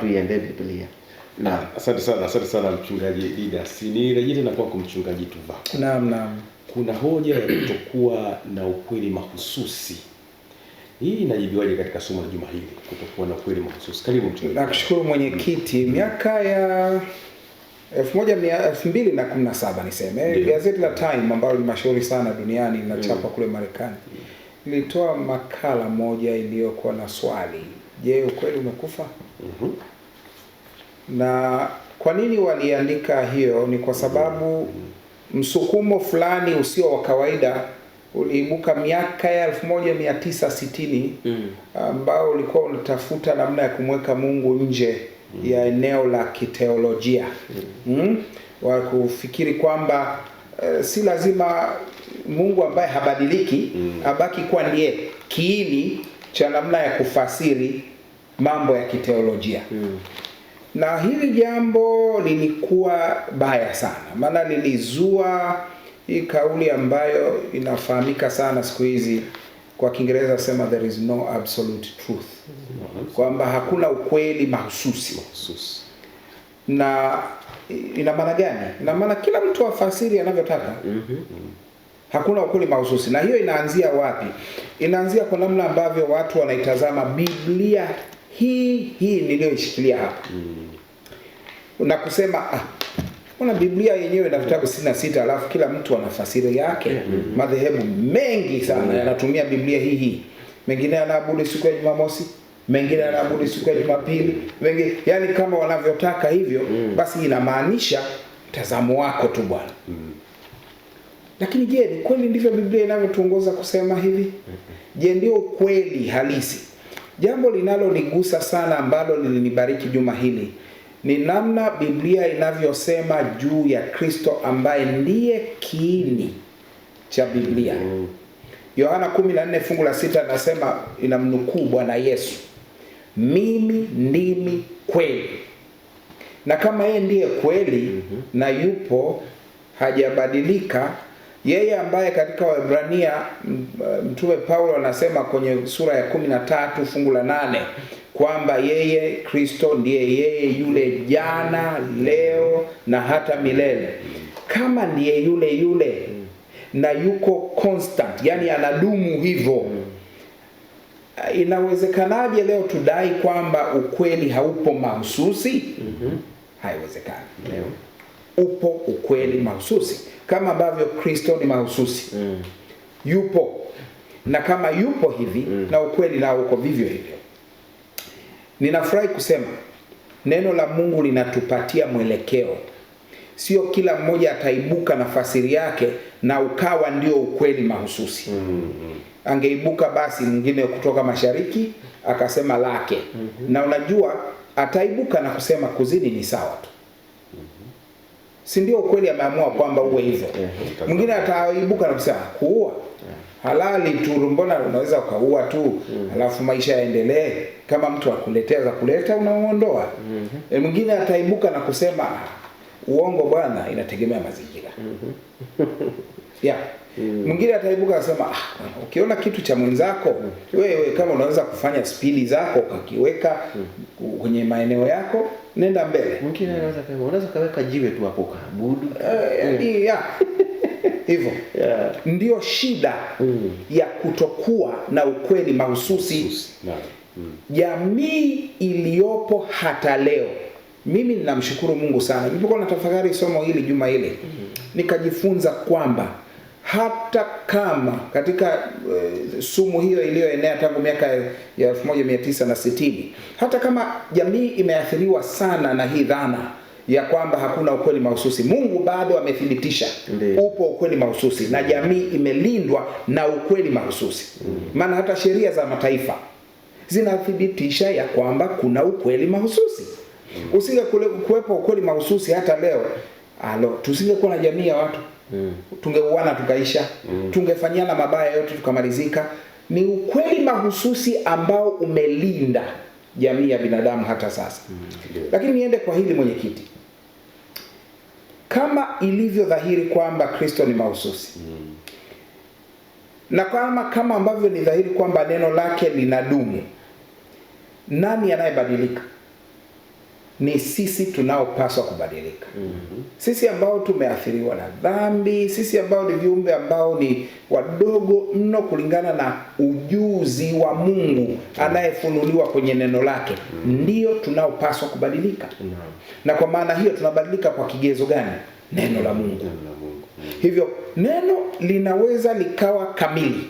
tuiende Biblia. Asante sana mchungaji Didas. Ni rejea tena kwako mchungaji Tuvako. Naam. Kuna hoja ya kutokuwa na ukweli mahususi. Hii inajibiwaje katika somo la juma hili, kutokuwa na ukweli mahususi? Karibu mchungaji. Nakushukuru mwenyekiti. Miaka ya 2017 niseme, gazeti la Time ambalo ni mashuhuri sana duniani, linachapa kule Marekani, lilitoa makala moja iliyokuwa na swali, je, ukweli umekufa? Na kwa nini waliandika hiyo? Ni kwa sababu msukumo fulani usio wa kawaida uliibuka miaka ya 1960 ambao ulikuwa unatafuta namna ya kumweka Mungu nje ya eneo la kiteolojia. Wa kufikiri kwamba si lazima Mungu ambaye habadiliki abaki kuwa ndiye kiini cha namna ya kufasiri mambo ya kiteolojia. Na hili jambo lilikuwa baya sana, maana lilizua hii kauli ambayo inafahamika sana siku hizi, kwa Kiingereza sema there is no absolute truth, kwamba hakuna ukweli mahususi. Na ina maana gani? Ina maana kila mtu afasiri anavyotaka. Hakuna ukweli mahususi. Na hiyo inaanzia wapi? Inaanzia kwa namna ambavyo watu wanaitazama Biblia hii niliyoishikilia hapa. Na kusema kuna Biblia yenyewe ina vitabu 66, alafu kila mtu ana fasiri yake. Madhehebu mengi sana yanatumia Biblia hii. Mengine yanaabudu siku ya Jumamosi, mengine yanaabudu siku ya Jumapili, mengine yani kama wanavyotaka hivyo. Basi inamaanisha mtazamo wako tu bwana. Lakini je, ni kweli ndivyo Biblia inavyotuongoza kusema hivi? Je, ndio kweli halisi? Jambo linalonigusa sana ambalo lilinibariki juma hili ni namna Biblia inavyosema juu ya Kristo ambaye ndiye kiini cha Biblia. Yohana 14 fungu la 6 nasema, inamnukuu Bwana Yesu, mimi ndimi kweli. Na kama yeye ndiye kweli na yupo hajabadilika, yeye ambaye katika Waebrania mtume Paulo anasema kwenye sura ya 13 fungu la 8 kwamba yeye Kristo ndiye yeye yule jana, leo na hata milele. Kama ndiye yule na yuko constant, yani anadumu hivyo, inawezekanaje leo tudai kwamba ukweli haupo mahususi? Haiwezekani. Upo ukweli mahususi kama ambavyo Kristo ni mahususi. Yupo. Na kama yupo hivi na ukweli nao uko vivyo hivyo. Ninafurahi kusema neno la Mungu linatupatia mwelekeo. Sio kila mmoja ataibuka na fasiri yake na ukawa ndio ukweli mahususi. Angeibuka basi mwingine kutoka mashariki akasema lake. Na unajua ataibuka na kusema kuzini ni sawa tu. Si ndio ukweli ameamua kwamba uwe hivyo. Mwingine ataibuka na kusema kuua halali tu, mbona unaweza ukaua tu alafu maisha yaendelee, kama mtu akuletea za kuleta unamuondoa. Mwingine ataibuka na kusema Uongo bwana inategemea mazingira. Yeah. Mwingine ataibuka asema, ukiona kitu cha mwenzako, wewe kama unaweza kufanya spidi zako ukakiweka kwenye maeneo yako, nenda mbele. Mwingine unaweza kaweka jiwe tu hapo kaabudu. Hivyo. Ndio shida ya kutokuwa na ukweli mahususi. Jamii iliyopo hata leo. Mimi ninamshukuru Mungu sana. Nilipokuwa natafakari somo hili juma hili, nikajifunza kwamba hata kama katika sumu hiyo iliyoenea tangu miaka ya 1960, hata kama jamii imeathiriwa sana na hii dhana ya kwamba hakuna ukweli mahususi, Mungu bado amethibitisha upo ukweli mahususi, na jamii imelindwa na ukweli mahususi. Maana hata sheria za mataifa zinathibitisha ya kwamba kuna ukweli mahususi. Usinge kuwepo ukweli mahususi hata leo, tusingekuwa na jamii ya watu. Tungeuana tukaisha, tungefanyana mabaya yote tukamalizika. Ni ukweli mahususi ambao umelinda jamii ya binadamu hata sasa. Lakini niende kwa hili mwenyekiti. Kama ilivyo dhahiri kwamba Kristo ni mahususi, na kama ambavyo ni dhahiri kwamba neno lake linadumu, nani anayebadilika? Ni sisi tunaopaswa kubadilika. Sisi ambao tumeathiriwa na dhambi, sisi ambao ni viumbe ambao ni wadogo mno kulingana na ujuzi wa Mungu anayefunuliwa kwenye neno lake, ndio tunaopaswa kubadilika. Na kwa maana hiyo tunabadilika kwa kigezo gani? Neno la Mungu. Hivyo neno linaweza likawa kamili.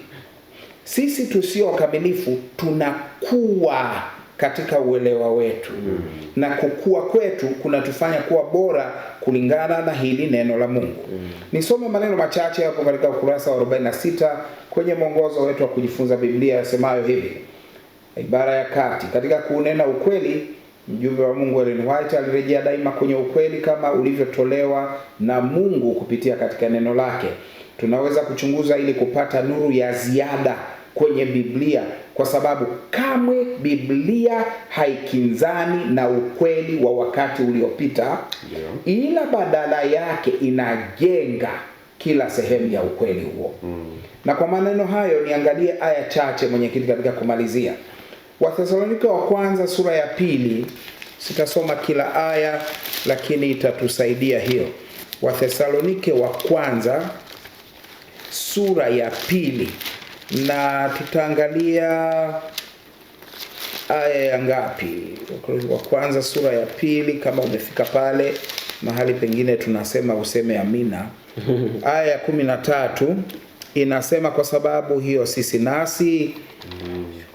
Sisi tusio kamilifu tunakuwa katika uelewa wetu. Na kukua kwetu kunatufanya kuwa bora kulingana na hili neno la Mungu. Nisome maneno machache hapo katika ukurasa wa 46 kwenye mwongozo wetu wa kujifunza Biblia, yasemayo hivi. Ibara ya kati: katika kunena ukweli, mjumbe wa Mungu Ellen White alirejea daima kwenye ukweli kama ulivyotolewa na Mungu kupitia katika neno lake. Tunaweza kuchunguza ili kupata nuru ya ziada kwenye Biblia, kwa sababu kamwe Biblia haikinzani na ukweli wa wakati uliopita, ila badala yake inajenga kila sehemu ya ukweli huo. Na kwa maneno hayo niangalie aya chache mwenyekiti katika kumalizia. Wathesalonike wa kwanza sura ya 2, sitasoma kila aya lakini itatusaidia hiyo. Wathesalonike wa kwanza sura ya 2, na tutaangalia aya ya ngapi? Wa kwanza sura ya 2, kama umefika pale mahali pengine tunasema useme amina. Aya ya 13 inasema, kwa sababu hiyo sisi nasi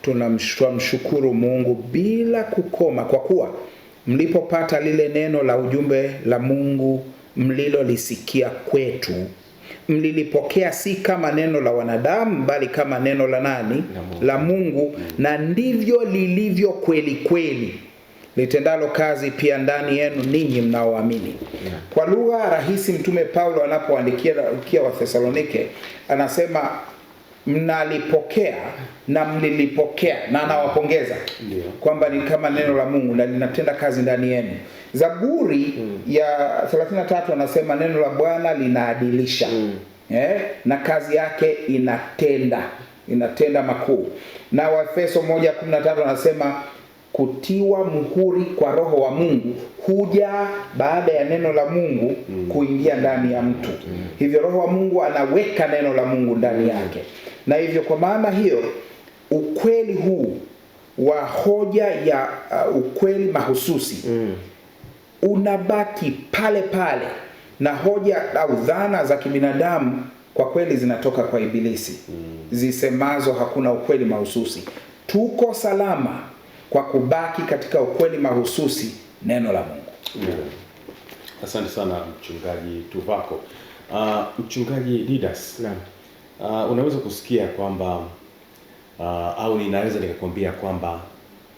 tunamshukuru Mungu bila kukoma, kwa kuwa mlipopata lile neno la ujumbe la Mungu mlilolisikia kwetu, mlilipokea si kama neno la wanadamu, bali kama neno la nani? La Mungu. Na ndivyo lilivyo kweli kweli, litendalo kazi pia ndani yenu ninyi mnaoamini. Kwa lugha rahisi, mtume Paulo anapoandikia Wathesalonike anasema mnalipokea na mlilipokea, na anawapongeza kwamba ni kama neno la Mungu na linatenda kazi ndani yenu. Zaburi ya 33 anasema neno la Bwana linaadilisha, na kazi yake inatenda makuu. Na Waefeso 1:13 anasema kutiwa muhuri kwa Roho wa Mungu huja baada ya neno la Mungu kuingia ndani ya mtu. Hivyo Roho wa Mungu anaweka neno la Mungu ndani yake. Na hivyo kwa maana hiyo ukweli huu wa hoja ya ukweli mahususi unabaki pale pale, na hoja au dhana za kibinadamu kwa kweli zinatoka kwa Ibilisi zisemazo hakuna ukweli mahususi. Tuko salama kwa kubaki katika ukweli mahususi, neno la Mungu. Asante sana mchungaji Tuvako. Mchungaji Didas, unaweza kusikia kwamba au ninaweza nikakwambia kwamba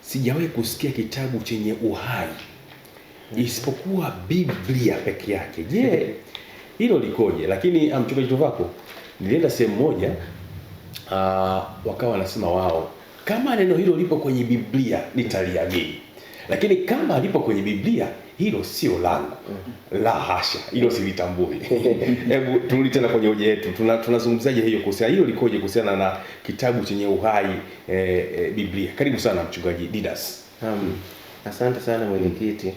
sijawahi kusikia kitabu chenye uhai isipokuwa Biblia peke yake. Je, hilo likoje? Lakini mchungaji Tuvako, nilienda sehemu moja wakawa wanasema wao, kama neno hilo lipo kwenye Biblia nitaliamini, lakini kama lipo kwenye Biblia hilo sio langu. La hasha, hilo silitambui. Hebu turudi tena kwenye hoja yetu. Tunazungumzaje hiyo kuhusiana, hilo likoje kuhusiana na kitabu chenye uhai, Biblia? Karibu sana mchungaji Didas. Asante sana mwenyekiti.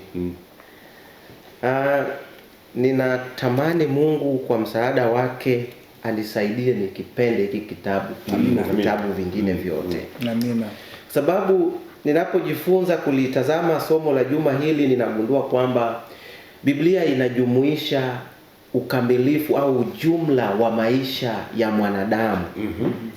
Ninatamani Mungu kwa msaada wake anisaidie nikipende hiki kitabu kuliko vitabu vingine vyote. Amina. Sababu ninapojifunza kulitazama somo la juma hili ninagundua kwamba Biblia inajumuisha ukamilifu au ujumla wa maisha ya mwanadamu.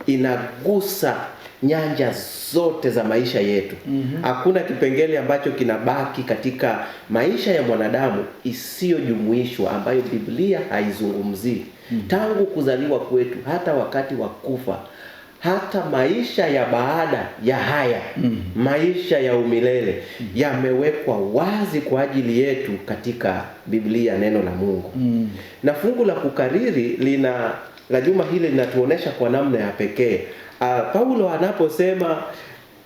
Inagusa nyanja zote za maisha yetu. Hakuna kipengele ambacho kinabaki katika maisha ya mwanadamu isiyojumuishwa, ambayo Biblia haizungumzii. Tangu kuzaliwa kwetu hata wakati wa kufa, hata maisha ya baada ya haya, maisha ya umilele yamewekwa wazi kwa ajili yetu katika Biblia, neno la Mungu. Na fungu la kukariri la juma hili linatuonesha kwa namna ya pekee. Paulo anaposema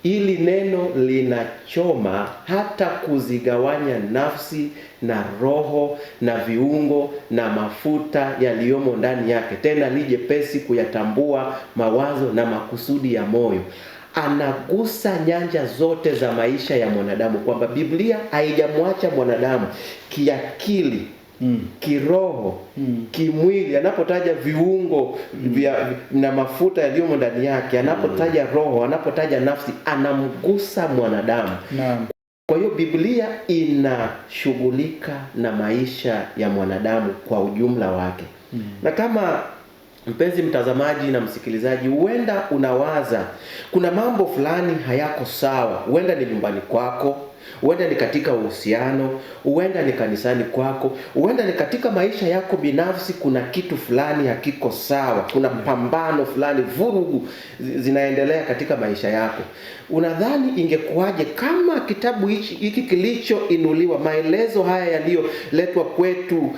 ili neno linachoma hata kuzigawanya nafsi na roho na viungo na mafuta yaliyomo ndani yake, tena ni jepesi kuyatambua mawazo na makusudi ya moyo. Anagusa nyanja zote za maisha ya mwanadamu, kwamba Biblia haijamwacha mwanadamu kiakili, kiroho, kimwili. Anapotaja viungo na mafuta yaliyomo ndani yake, anapotaja roho, anapotaja nafsi, anamgusa mwanadamu. Kwa hiyo Biblia inashughulika na maisha ya mwanadamu kwa ujumla wake. Na kama mpenzi mtazamaji na msikilizaji, huenda unawaza kuna mambo fulani hayako sawa. Huenda ni nyumbani kwako, huenda ni katika uhusiano, huenda ni kanisani kwako, huenda ni katika maisha yako binafsi. Kuna kitu fulani hakiko sawa, kuna pambano fulani, vurugu zinaendelea katika maisha yako. Unadhani ingekuwaje kama kitabu hiki kilichoinuliwa, maelezo haya yaliyoletwa kwetu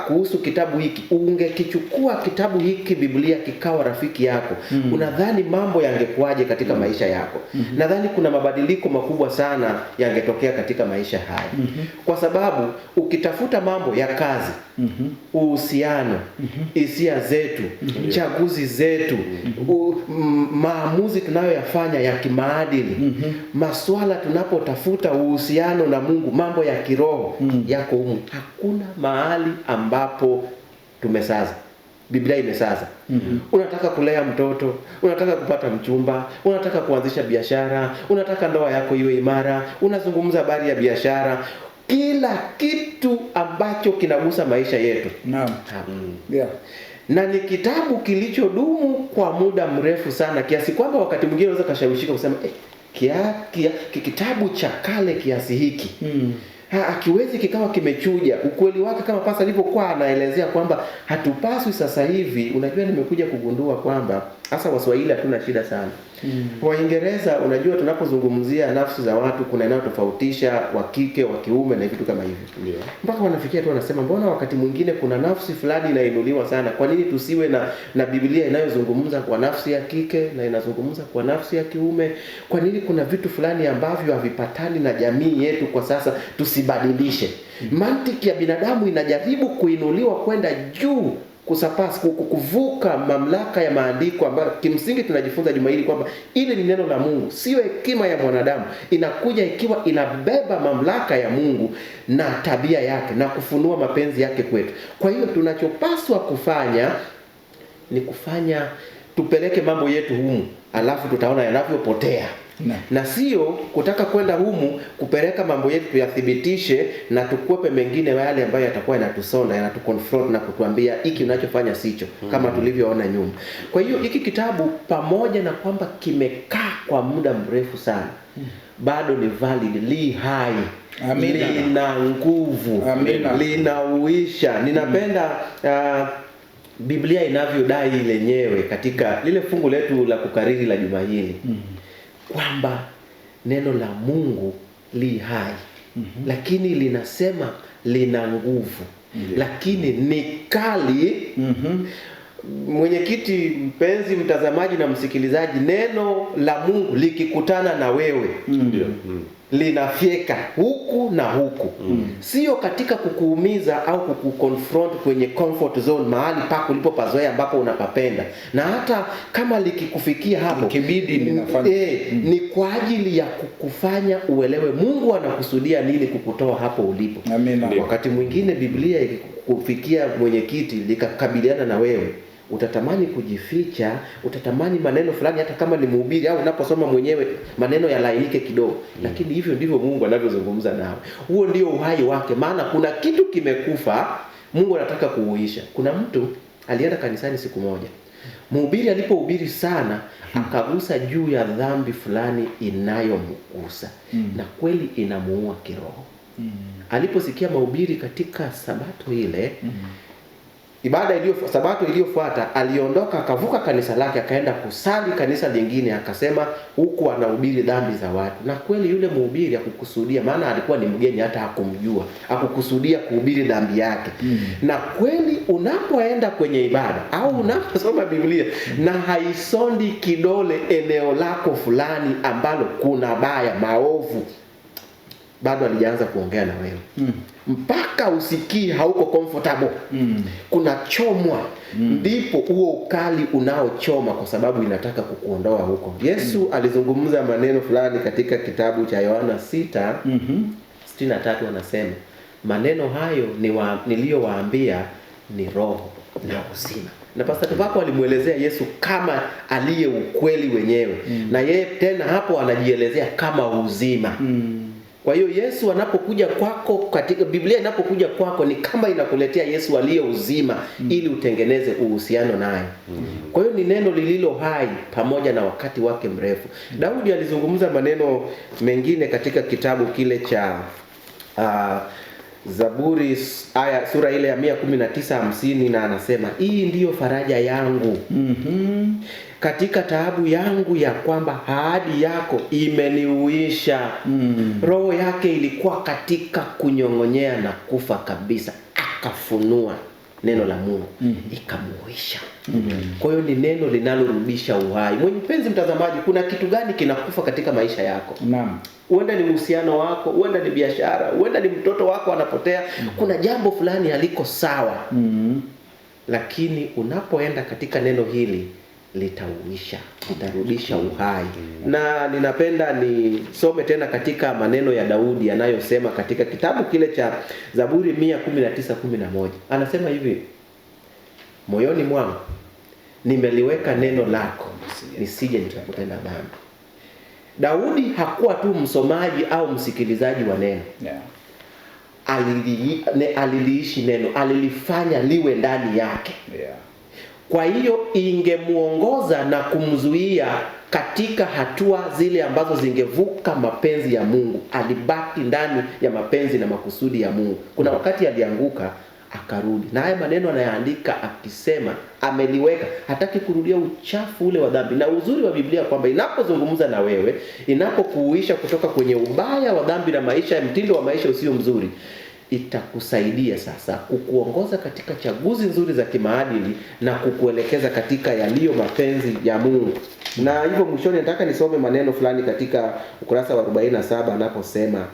kuhusu kitabu hiki, ungekichukua kitabu hiki Biblia kikawa rafiki yako? Unadhani mambo yangekuwaje katika maisha yako? Nadhani kuna mabadiliko makubwa sana yangetokea katika maisha haya. Kwa sababu ukitafuta mambo ya kazi, uhusiano, hisia zetu, chaguzi zetu, maamuzi tunayoyafanya ya kimaadili, masuala tunapotafuta uhusiano na Mungu, mambo ya kiroho yako humu. Hakuna mahali ambapo tumesaza. Biblia imesaza. Unataka kulea mtoto, unataka kupata mchumba, unataka kuanzisha biashara, unataka ndoa yako iwe imara, unazungumza habari ya biashara, kila kitu ambacho kinagusa maisha yetu. Na ni kitabu kilichodumu kwa muda mrefu sana, kiasi kwamba wakati mwingine unaweza kashawishika kusema kitabu cha kale kiasi hiki akiwezi kikawa kimechuja. Ukweli wake kama pasa alivyokuwa anaelezea kwamba hatupaswi sasa hivi. Unajua, nimekuja kugundua kwamba hasa Waswahili hatuna shida sana. Waingereza, unajua, tunapozungumzia nafsi za watu kuna inayotofautisha wa kike, wa kiume na vitu kama hivyo. Mpaka wanafikia tu wanasema, mbona wakati mwingine kuna nafsi fulani inainuliwa sana, kwa nini tusiwe na Biblia inayozungumza kwa nafsi ya kike na inazungumza kwa nafsi ya kiume? Kwa nini kuna vitu fulani ambavyo havipatani na jamii yetu kwa sasa tusibadilishe? Mantiki ya binadamu inajaribu kuinuliwa kwenda juu, kuvuka mamlaka ya maandiko, ambayo kimsingi tunajifunza juma hili kwamba ili ni neno la Mungu, sio hekima ya mwanadamu. Inakuja ikiwa inabeba mamlaka ya Mungu na tabia yake na kufunua mapenzi yake kwetu. Kwa hiyo tunachopaswa kufanya ni tupeleke mambo yetu humu, alafu tutaona yanavyopotea. Na sio kutaka kwenda humu kupeleka mambo yetu tuyathibitishe na tukwepe mengine yale ambayo yatakuwa yanatusonda, yanatuconfront na kutuambia hiki unachofanya sicho, kama tulivyoona nyuma. Kwa hiyo hiki kitabu, pamoja na kwamba kimekaa kwa muda mrefu sana, bado ni valid, li hai. Lina nguvu, linauisha. Ninapenda Biblia inavyodai lenyewe katika lile fungu letu la kukariri la juma hili, kwamba neno la Mungu li hai, lakini linasema lina nguvu, lakini ni kali. Mwenyekiti, mpenzi mtazamaji na msikilizaji, neno la Mungu likikutana na wewe, linafyeka huku na huku. Sio katika kukuumiza au kukuconfront kwenye comfort zone, mahali pako ulipopazoea ambapo unapapenda. Na hata kama likikufikia hapo ikibidi linafanya ni kwa ajili ya kukufanya uelewe Mungu anakusudia nini kukutoa hapo ulipo. Amina. Wakati mwingine Biblia ikikufikia mwenyekiti likakabiliana na wewe, utatamani kujificha, utatamani maneno fulani hata kama ni mhubiri au unaposoma mwenyewe maneno yalainike kidogo. Lakini hivyo ndivyo Mungu anavyozungumza nawe. Huo ndio uhai wake, maana kuna kitu kimekufa, Mungu anataka kuuisha. Kuna mtu alienda kanisani siku moja. Mhubiri alipohubiri sana, akagusa juu ya dhambi fulani inayomgusa. Na kweli inamuua kiroho. Aliposikia mahubiri katika sabato ile, sabato iliyofuata, aliondoka akavuka kanisa lake akaenda kusali kanisa lingine, akasema huku anahubiri dhambi za watu. Na kweli yule mhubiri hakukusudia, maana alikuwa ni mgeni, hata hakumjua, hakukusudia kuhubiri dhambi yake. Na kweli unapoenda kwenye ibada au unaposoma Biblia na haisondi kidole eneo lako fulani ambalo kuna baya, maovu, bado alianza kuongea na wewe. Mpaka usikie hauko comfortable. Kuna chomwa. Ndipo huo ukali unaochoma kwa sababu inataka kukuondoa huko. Yesu alizungumza maneno fulani katika kitabu cha Yohana 6:63, anasema maneno hayo niliyowaambia ni roho na uzima. Na Pastor Tuvako alimuelezea Yesu kama aliye ukweli wenyewe. Na yeye tena hapo anajielezea kama uzima. Kwa hiyo Yesu anapokuja kwako, katika Biblia inapokuja kwako, ni kama inakuletea Yesu aliye uzima ili utengeneze uhusiano naye. Kwa hiyo ni neno lililo hai pamoja na wakati wake mrefu. Daudi alizungumza maneno mengine katika kitabu kile cha Zaburi sura ile ya 119:50, na anasema hii ndiyo faraja yangu katika taabu yangu, ya kwamba ahadi yako imeniuisha. Roho yake ilikuwa katika kunyong'onyea na kufa kabisa, akafunua neno la Mungu ikamuisha. Kwa hiyo ni neno linalorudisha uhai. Mpenzi mtazamaji, kuna kitu gani kinakufa katika maisha yako? Naam. Huenda ni uhusiano wako, huenda ni biashara, huenda ni mtoto wako anapotea. Kuna jambo fulani haliko sawa. Lakini unapoenda katika neno hili litauisha, litarudisha uhai. Na ninapenda nisome tena katika maneno ya Daudi yanayosema katika kitabu kile cha Zaburi 119:11. Anasema hivi: moyoni mwangu nimeliweka neno lako, nisije nikakutenda dhambi. Daudi hakuwa tu msomaji au msikilizaji wa neno. Aliliishi neno, alilifanya liwe ndani yake. Kwa hiyo ingemuongoza na kumzuia katika hatua zile ambazo zingevuka mapenzi ya Mungu. Alibaki ndani ya mapenzi na makusudi ya Mungu. Kuna wakati alianguka akarudi, na haya maneno anayaandika akisema ameliweka, hataki kurudia uchafu ule wa dhambi. Na uzuri wa Biblia kwamba inapozungumza na wewe, inapokuuisha kutoka kwenye ubaya wa dhambi na maisha, mtindo wa maisha usio mzuri, itakusaidia sasa kukuongoza katika chaguzi nzuri za kimaadili na kukuelekeza katika yaliyo mapenzi ya Mungu. Na hivyo mwishoni nataka nisome maneno fulani katika ukurasa wa 47 anaposema,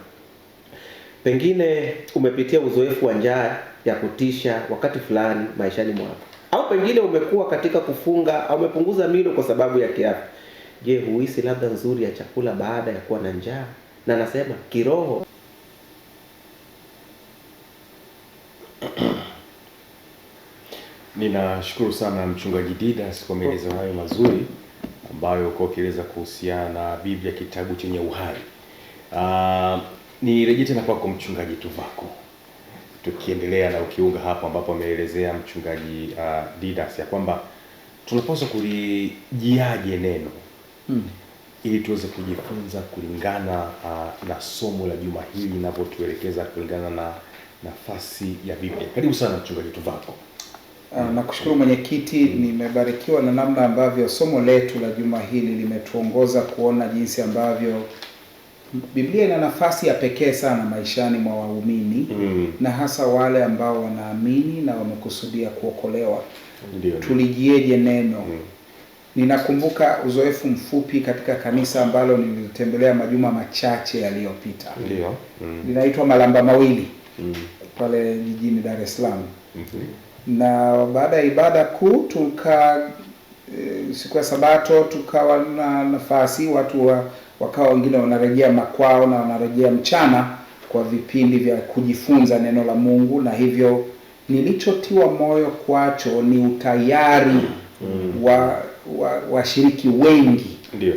pengine umepitia uzoefu wa njaa ya kutisha wakati fulani maishani mwako, au pengine umekuwa katika kufunga au umepunguza milo kwa sababu ya kiafya. Je, huhisi ladha nzuri ya chakula baada ya kuwa na njaa? Na anasema kiroho Ninashukuru sana Mchungaji Didas kwa maelezo hayo mazuri ambayo kwa kieleza kuhusiana na Biblia, kitabu chenye uhai. Nirejea tena kwako Mchungaji Tuvako, tukiendelea na ukiunga hapo ambapo ameelezea Mchungaji Didas ya kwamba tunapaswa kulijiaje neno ili tuweze kujifunza kulingana na somo la juma hili linavyotuelekeza kulingana na nafasi ya Biblia. Karibu sana Mchungaji Tuvako. Nakushukuru mwenyekiti, nimebarikiwa na namna ambavyo somo letu la juma hili limetuongoza kuona jinsi ambavyo Biblia ina nafasi ya pekee sana maishani mwa waumini na hasa wale ambao wanaamini na wamekusudia kuokolewa. Tulijieje neno Ninakumbuka uzoefu mfupi katika kanisa ambalo nilitembelea majuma machache yaliyopita. Ndio. Linaitwa Malamba Mawili. Pale jijini Dar es Salaam. Na baada ya ibada kuu siku ya Sabato tukawa na nafasi watu wakawa wengine wanarejea makwao na wanarejea mchana kwa vipindi vya kujifunza neno la Mungu, na hivyo nilichotiwa moyo kwacho ni utayari wa washiriki wengi. Ndio.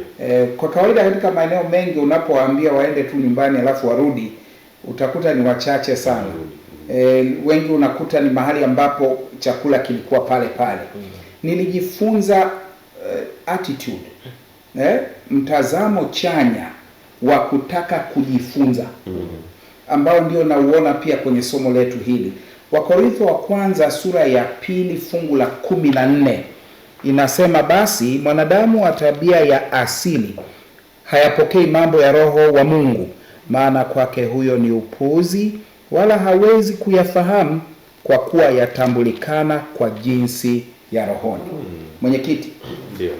Kwa kawaida katika maeneo mengi unapowaambia waende tu nyumbani alafu warudi, utakuta ni wachache sana. Wengi unakuta ni mahali ambapo chakula kilikuwa pale pale. Nilijifunza attitude, mtazamo chanya wa kutaka kujifunza, ambao ndio nauona pia kwenye somo letu hili. Wakorintho wa kwanza sura ya 2 fungu la 14 inasema, basi mwanadamu wa tabia ya asili hayapokei mambo ya Roho wa Mungu, maana kwake huyo ni upuzi, wala hawezi kuyafahamu kwa kuwa yatambulikana kwa jinsi ya rohoni. Mwenyekiti, Ndio.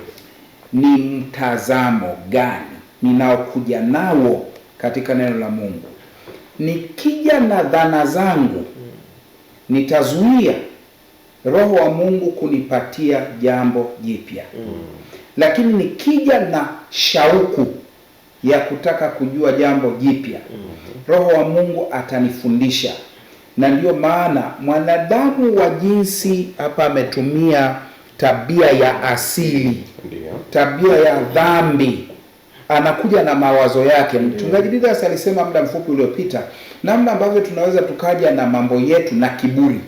ni mtazamo gani ninaokuja nao katika neno la Mungu? Nikija na dhana zangu, nitazuia Roho wa Mungu kunipatia jambo jipya. Lakini nikija na shauku ya kutaka kujua jambo jipya, Roho wa Mungu atanifundisha. Na ndio maana mwanadamu wa jinsi, hapa ametumia tabia ya asili, Ndio. tabia ya dhambi, anakuja na mawazo yake. Mchungaji Didas alisema muda mfupi uliopita namna ambavyo tunaweza tukaja na mambo yetu na kiburi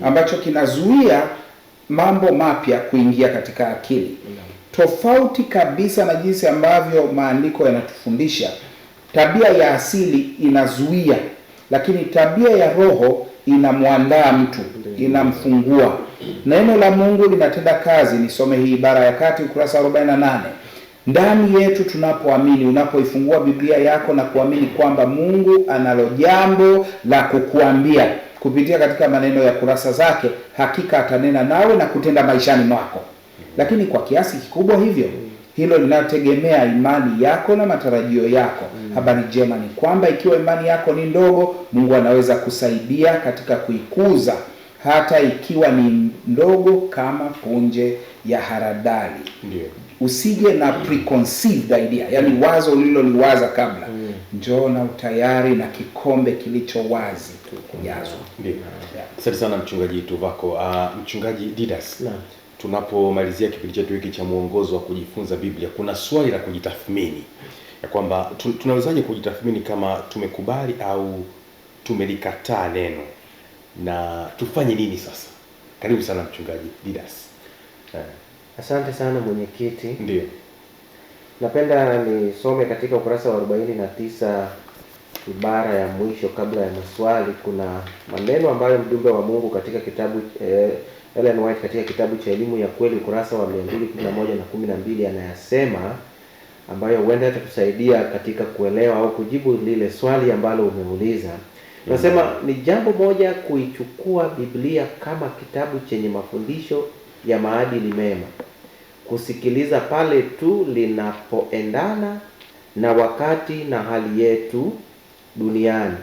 ambacho kinazuia mambo mapya kuingia katika akili. Tofauti kabisa na jinsi ambavyo maandiko yanatufundisha, tabia ya asili inazuia, lakini tabia ya Roho inamwandaa mtu, inamfungua. Neno la Mungu linatenda kazi. Nisome hii ibara ya kati, ukurasa 48. Ndani yetu tunapoamini, unapoifungua Biblia yako na kuamini kwamba Mungu analo jambo la kukuambia kupitia katika maneno ya kurasa zake, hakika atanena nawe na kutenda maishani mwako. Lakini kwa kiasi kikubwa hivyo, hilo linategemea imani yako na matarajio yako. Habari njema ni kwamba ikiwa imani yako ni ndogo, Mungu anaweza kusaidia katika kuikuza, hata ikiwa ni ndogo kama punje ya haradali. Ndio. Usije na preconceived idea, yani wazo uliloliwaza kabla. Njoo na utayari na kikombe kilicho wazi kujazwa. Ndio. Asante sana Mchungaji Tuvako. Mchungaji Didas, tunapomalizia kipindi chetu hiki cha mwongozo wa kujifunza Biblia, kuna swali la kujitathmini ya kwamba tunawezaje kujitathmini kama tumekubali au tumelikataa neno, na tufanye nini sasa? Karibu sana Mchungaji Didas. Asante sana mwenyekiti. Ndio. Napenda nisome katika ukurasa wa 49 ibara ya mwisho kabla ya maswali. Kuna maneno ambayo mjumbe wa Mungu katika kitabu Ellen White katika kitabu cha Elimu ya Kweli ukurasa wa 211 na 12 anayasema, ambayo huenda yatatusaidia katika kuelewa au kujibu lile swali ambalo umeuliza. Nasema ni jambo moja kuichukua Biblia kama kitabu chenye mafundisho ya maadili mema, kusikiliza pale tu linapoendana na wakati na hali yetu duniani,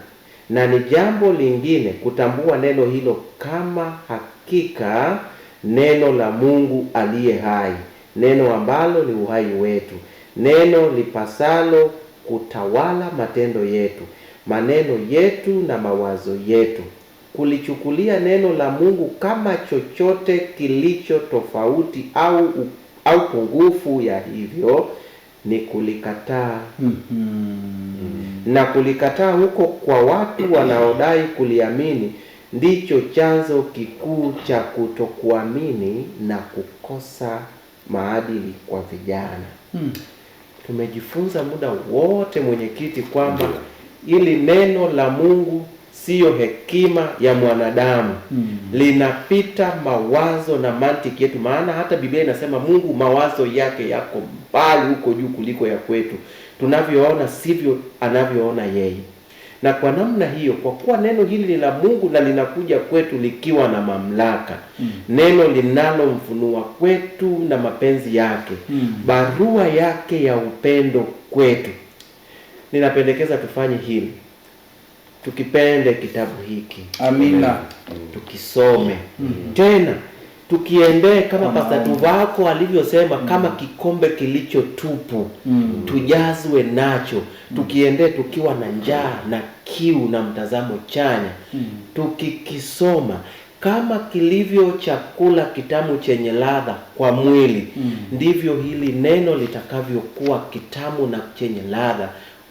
na ni jambo lingine kutambua neno hilo kama hakika neno la Mungu aliye hai, neno ambalo ni uhai wetu, neno lipasalo kutawala matendo yetu, maneno yetu na mawazo yetu. Kulichukulia neno la Mungu kama chochote kilicho tofauti au pungufu ya hivyo ni kulikataa. Na kulikataa huko kwa watu wanaodai kuliamini ndicho chanzo kikuu cha kutokuamini na kukosa maadili kwa vijana. Tumejifunza muda wote mwenyekiti kwamba ili neno la Mungu siyo hekima ya mwanadamu, linapita mawazo na mantiki yetu. Maana hata Biblia inasema Mungu mawazo yake yako mbali huko juu kuliko ya kwetu. Tunavyoona sivyo anavyoona yeye. Na kwa namna hiyo, kwa kuwa neno hili ni la Mungu na linakuja kwetu likiwa na mamlaka, neno linalomfunua kwetu na mapenzi yake, barua yake ya upendo kwetu, ninapendekeza tufanye hili. Tukipende kitabu hiki. Amina. Tukisome. Tena tukiendee kama Pastor Tuvako alivyosema, kama kikombe kilicho tupu, tujazwe nacho. Tukiendee tukiwa na njaa na kiu na mtazamo chanya. Tukikisoma kama kilivyo chakula kitamu chenye ladha kwa mwili, ndivyo hili neno litakavyokuwa kitamu na chenye ladha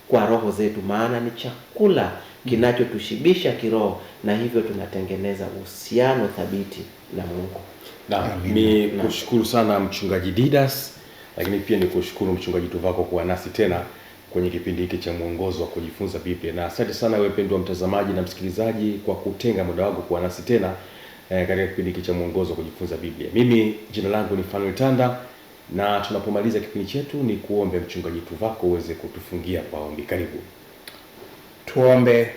kwa roho zetu, maana ni chakula kinachotushibisha kiroho, na hivyo tunatengeneza uhusiano thabiti na Mungu. Ni kushukuru sana Mchungaji Didas, lakini pia ni kushukuru Mchungaji Tuvako kuwa nasi tena kwenye kipindi hiki cha mwongozo wa kujifunza Biblia. Na asante sana wewe mpendwa mtazamaji na msikilizaji kwa kutenga muda wako kuwa nasi tena katika kipindi hiki cha mwongozo wa kujifunza Biblia. Mimi jina langu ni Fanuel Tanda, na tunapomaliza kipindi chetu ni kuombe Mchungaji Tuvako uweze kutufungia kwa ombi. Karibu. Tuombe.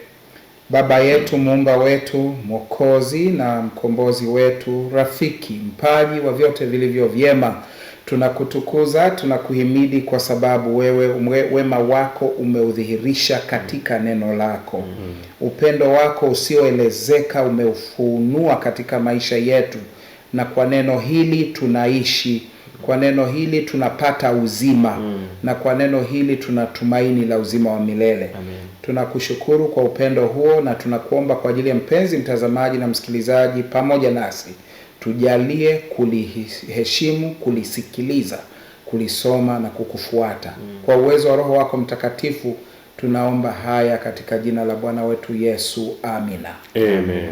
Baba yetu, muumba wetu, mwokozi na mkombozi wetu, rafiki, mpaji wa vyote vilivyo vyema, tunakutukuza, tunakuhimidi kwa sababu wewe wema wako umeudhihirisha katika neno lako. Upendo wako usioelezeka umeufunua katika maisha yetu, na kwa neno hili tunaishi, kwa neno hili tunapata uzima, na kwa neno hili tunatumaini la uzima wa milele. Amen. Tunakushukuru kwa upendo huo, na tunakuomba kwa ajili ya mpenzi mtazamaji na msikilizaji pamoja nasi, tujalie kuliheshimu, kulisikiliza, kulisoma na kukufuata. Kwa uwezo wa Roho wako Mtakatifu tunaomba haya katika jina la Bwana wetu Yesu. Amina. Amen.